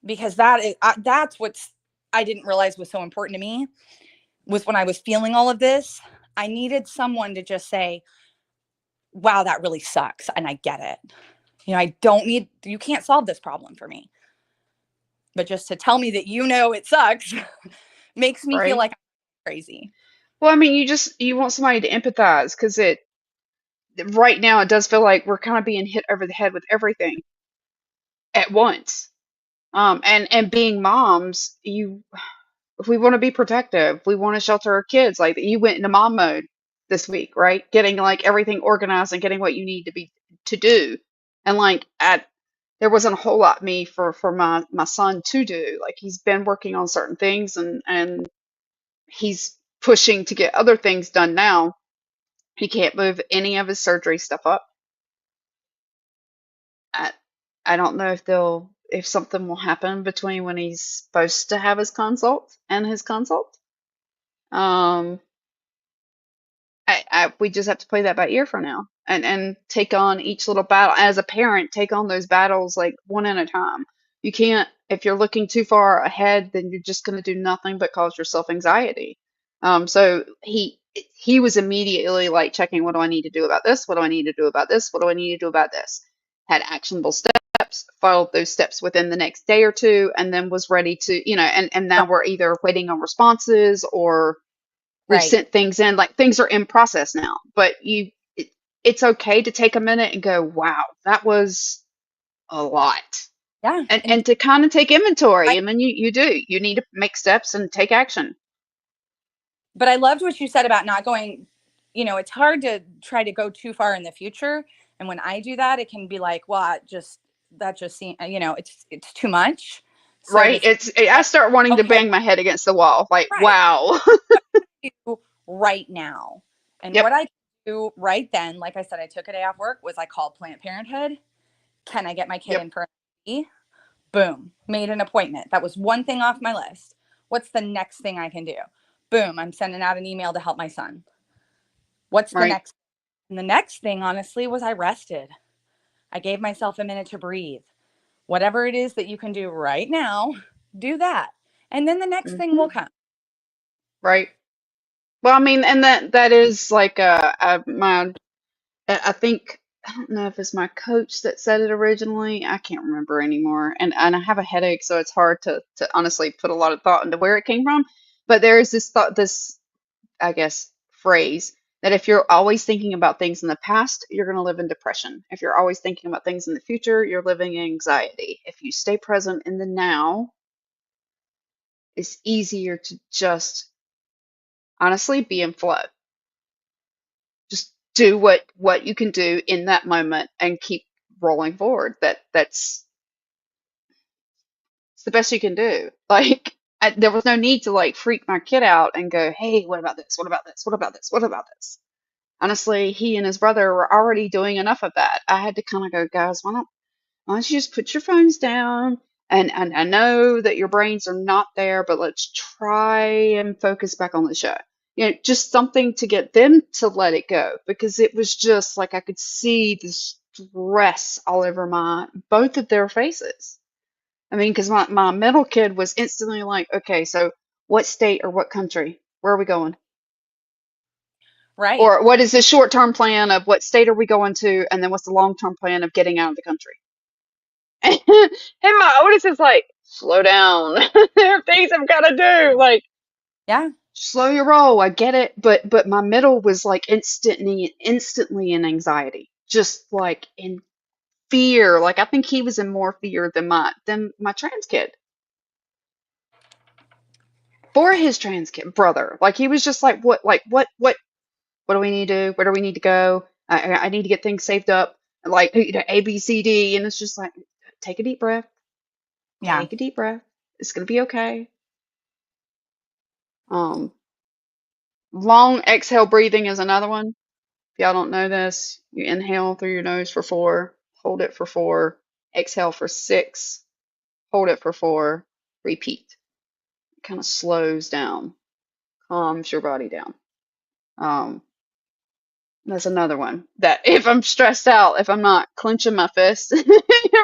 because that's what's I didn't realize was so important to me was when I was feeling all of this. I needed someone to just say, "Wow, that really sucks," and I get it. I don't need you can't solve this problem for me, but just to tell me that it sucks makes me feel right. like I'm crazy. Well, I mean, you want somebody to empathize because it right now it does feel like we're kind of being hit over the head with everything at once. And being moms, you if we want to be protective, we want to shelter our kids. Like you went into mom mode this week, right? Getting like everything organized and getting what you need to do. And like there wasn't a whole lot me for my son to do. Like he's been working on certain things and he's pushing to get other things done now. He can't move any of his surgery stuff up. I, I don't know if something will happen between when he's supposed to have his consult and his consult. Um, we just have to play that by ear for now and take on each little battle as a parent, take on those battles like one at a time. You can't, if you're looking too far ahead, then you're just going to do nothing but cause yourself anxiety. So he was immediately like checking, what do I need to do about this? What do I need to do about this? What do I need to do about this? Had actionable steps, followed those steps within the next day or two, and then was ready to, and now Right. we're either waiting on responses or we've Right. sent things in, like things are in process now. But it's okay to take a minute and go, wow, that was a lot. Yeah. And And to kind of take inventory. I And then you need to make steps and take action. but I loved what you said about not going, it's hard to try to go too far in the future. And when I do that, it can be like, well, that just seems, it's too much. So Right? to I start wanting to okay, bang my head against the wall. Like, right, wow. do right now. And Yep, what I do right then, like I said, I took a day off work, was I called Planned Parenthood. Can I get my kid yep, in for an IV? Boom, made an appointment. That was one thing off my list. What's the next thing I can do? Boom, I'm sending out an email to help my son. What's the right. next? And the next thing, honestly, was I rested. I gave myself a minute to breathe. Whatever it is that you can do right now, do that. And then the next thing Hmm. will come. Right. Well, I mean, and that is like my I think I don't know if it's my coach that said it originally. I can't remember anymore, and I have a headache, so it's hard to honestly put a lot of thought into where it came from. But there is this thought, this I guess phrase that if you're always thinking about things in the past, you're going to live in depression. If you're always thinking about things in the future, you're living in anxiety. If you stay present in the now, it's easier to just honestly be in flow. Just do what you can do in that moment and keep rolling forward. That's it's the best you can do. Like there was no need to like freak my kid out and go, hey, what about this? What about this? What about this? What about this? Honestly, he and his brother were already doing enough of that. I had to kind of go, guys, why don't you just put your phones down? And I know that your brains are not there, but let's try and focus back on the show. You know, just something to get them to let it go because it was just like I could see the stress all over my both of their faces. I mean, because my middle kid was instantly like, okay, so what state or what country? Where are we going? Right. Or what is the short term plan of what state are we going to? And then what's the long term plan of getting out of the country? And my oldest is like, slow down. There are things I've got to do. Like, Yeah. slow your roll. I get it. But my middle was like instantly in anxiety. Just like in fear. Like I think he was in more fear than my trans kid. For his trans kid brother. Like he was just what do we need to do? Where do we need to go? I need to get things saved up. Like A, B, C, D. And it's just like, take a deep breath. Yeah. Take a deep breath. It's gonna be okay. Um, Long exhale breathing is another one. If y'all don't know this, you inhale through your nose for 4, hold it for 4, exhale for 6, hold it for 4, repeat. It kind of slows down, calms your body down. Um, that's another one that if I'm stressed out, if I'm not clenching my fist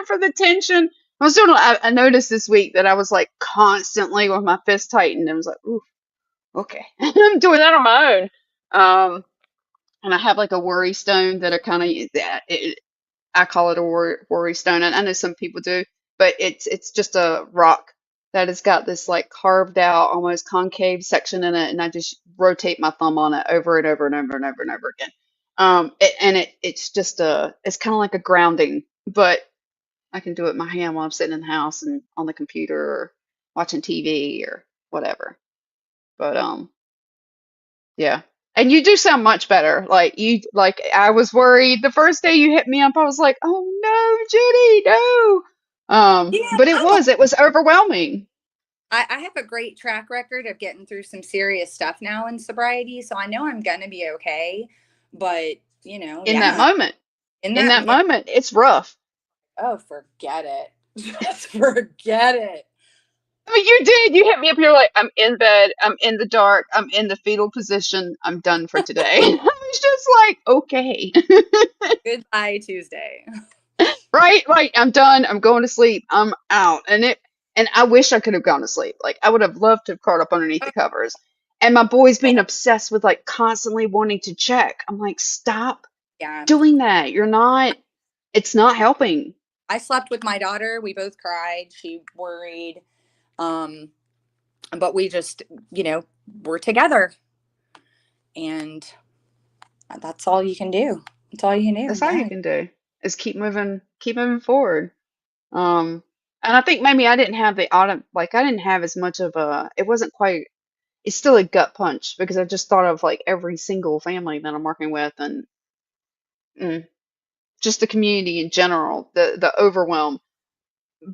for the tension, I noticed this week that I was like constantly with my fist tightened. And I was like, ooh, okay, I'm doing that on my own. And I have like a worry stone that are kind of that I call it a worry stone, and I know some people do, but it's just a rock that has got this like carved out, almost concave section in it, and I just rotate my thumb on it over and over and over and over and over again. It's just it's kind of like a grounding, but I can do it with my hand while I'm sitting in the house and on the computer or watching TV or whatever. But yeah. And you do sound much better. Like I was worried the first day you hit me up, I was like, "Oh no, Judy, no." Yeah. But it was overwhelming I have a great track record of getting through some serious stuff now in sobriety. So I know I'm going to be okay. But, in that yeah, moment. in In that, that moment, it's rough. oh, forget it. Just forget it. I mean, you did. You hit me up. You're like, "I'm in bed. I'm in the dark. I'm in the fetal position. I'm done for today." I was just like, "Okay." Goodbye, Tuesday. Right? Like I'm done. I'm going to sleep. I'm out. And I wish I could have gone to sleep. Like I would have loved to have crawled up underneath the covers. And my boy's being obsessed with like constantly wanting to check. I'm like, stop Yeah. doing that. You're not, it's not helping. I slept with my daughter. We both cried. She worried. Um, but we just, we're together. And that's all you can do. That's all you can do. That's all you Yeah. can do is keep moving forward. And I think maybe I didn't have the autumn, like I didn't have as much of it wasn't quite, it's still a gut punch because I just thought of like every single family that I'm working with and mm, just the community in general, the overwhelm.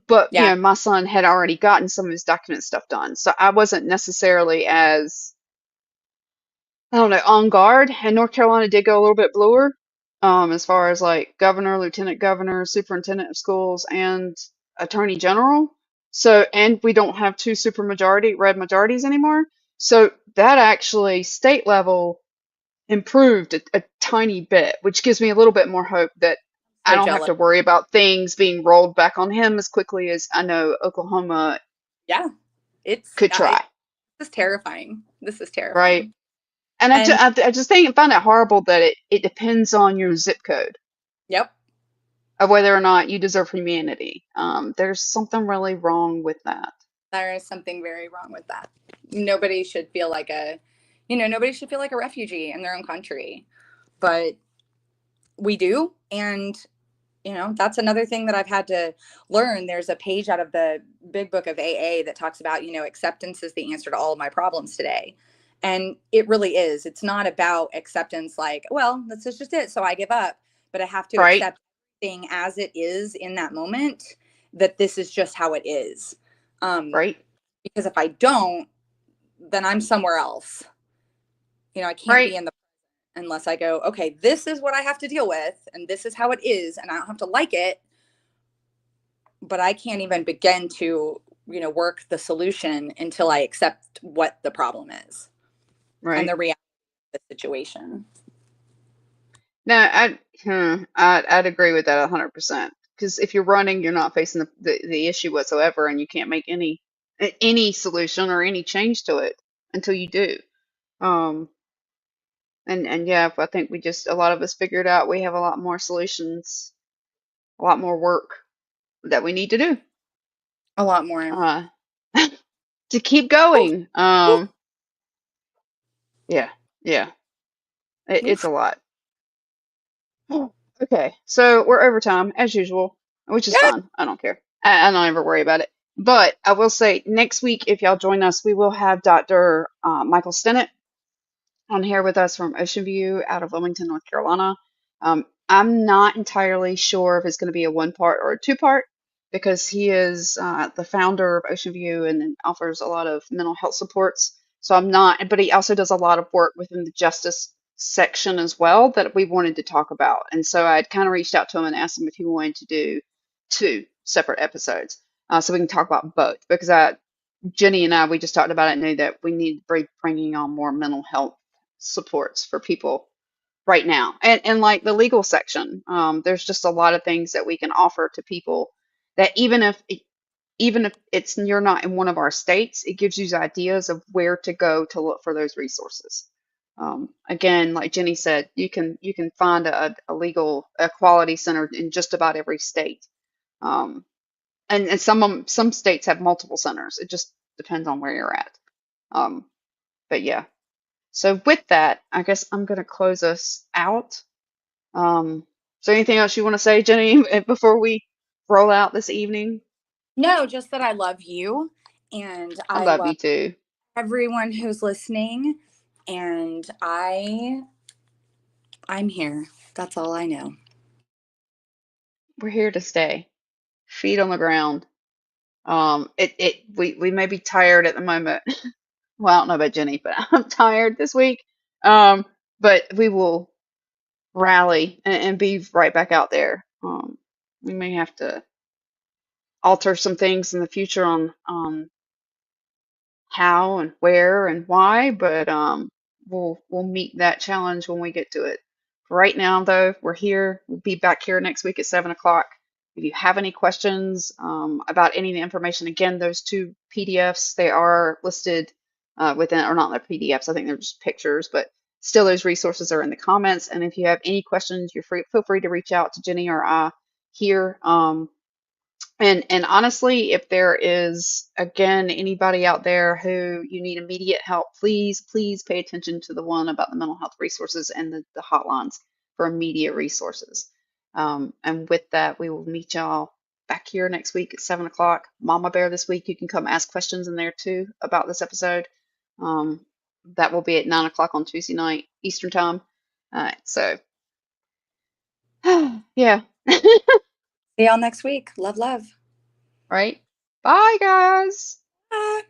But Yeah. my son had already gotten some of his document stuff done, so I wasn't necessarily as I don't know on guard. And North Carolina did go a little bit bluer, as far as like governor, lieutenant governor, superintendent of schools, and attorney general. So, and we don't have two red majorities anymore. So that actually state level improved a tiny bit, which gives me a little bit more hope that I So don't have jealous. to worry about things being rolled back on him as quickly as I know Oklahoma Yeah, could try, this is terrifying. This is right? terrifying. And And I just think find it horrible that it depends on your zip code yep, of whether or not you deserve humanity. There's something really wrong with that, there is something very wrong with that. Nobody should feel like a, nobody should feel like a refugee in their own country, but we do. And that's another thing that I've had to learn. There's a page out of the big book of AA that talks about, acceptance is the answer to all of my problems today. And it really is. It's not about acceptance like, well, this is just it, so I give up. But I have to right? accept thing as it is in that moment, that this is just how it is. Um, Right? because if I don't, then I'm somewhere else. I can't Right? be in the unless I go, okay, this is what I have to deal with, and this is how it is, and I don't have to like it, but I can't even begin to, work the solution until I accept what the problem is and Right? the reality of the situation. No, I'd agree with that 100%. Because if you're running, you're not facing the issue whatsoever, and you can't make any solution or any change to it until you do. Um, and yeah, I think we just a lot of us figured out we have a lot more solutions, a lot more work that we need to do A lot more. uh, to keep Oof, going. oof, Yeah, yeah, it's oof. a lot. Okay, so we're overtime as usual, which is Yeah. fine. I don't care. I don't ever worry about it. But I will say next week, if y'all join us, we will have Dr. Michael Stinnett on here with us from Ocean View out of Wilmington, North Carolina. I'm not entirely sure if it's going to be a one part or a two part because he is the founder of Ocean View and then offers a lot of mental health supports. So I'm not, but he also does a lot of work within the justice section as well that we wanted to talk about. And so I'd kind of reached out to him and asked him if he wanted to do two separate episodes so we can talk about both because Jenny and I, we just talked about it, knew that we need to be bringing on more mental health supports for people right now. And like the legal section, there's just a lot of things that we can offer to people that even if it's you're not in one of our states, it gives you ideas of where to go to look for those resources. Again, like Jenny said, you can find a legal equality center in just about every state. Um, and some states have multiple centers. It just depends on where you're at. Um, but yeah. So with that, I guess I'm gonna close us out. So anything else you want to say, Jenny, before we roll out this evening? No, just that I love you and I I love love you too. everyone who's listening, and I'm here. That's all I know. We're here to stay. Feet on the ground. We may be tired at the moment. Well, I don't know about Jenny, but I'm tired this week. Um, but we will rally and be right back out there. We may have to alter some things in the future on how and where and why, but we'll meet that challenge when we get to it. Right now, though, we're here. We'll be back here next week at 7 o'clock. If you have any questions about any of the information, again, those two PDFs they are listed within, or not, they're PDFs. I think they're just pictures, but still, those resources are in the comments. And if you have any questions, feel free to reach out to Jenny or I here. And honestly, if there is again anybody out there who you need immediate help, please pay attention to the one about the mental health resources and the hotlines for immediate resources. And with that, we will meet y'all back here next week at 7 o'clock. Mama Bear this week, you can come ask questions in there too about this episode. Um, that will be at 9 o'clock on Tuesday night Eastern time. So yeah, See y'all next week. Love, love. right. Bye, guys. Bye.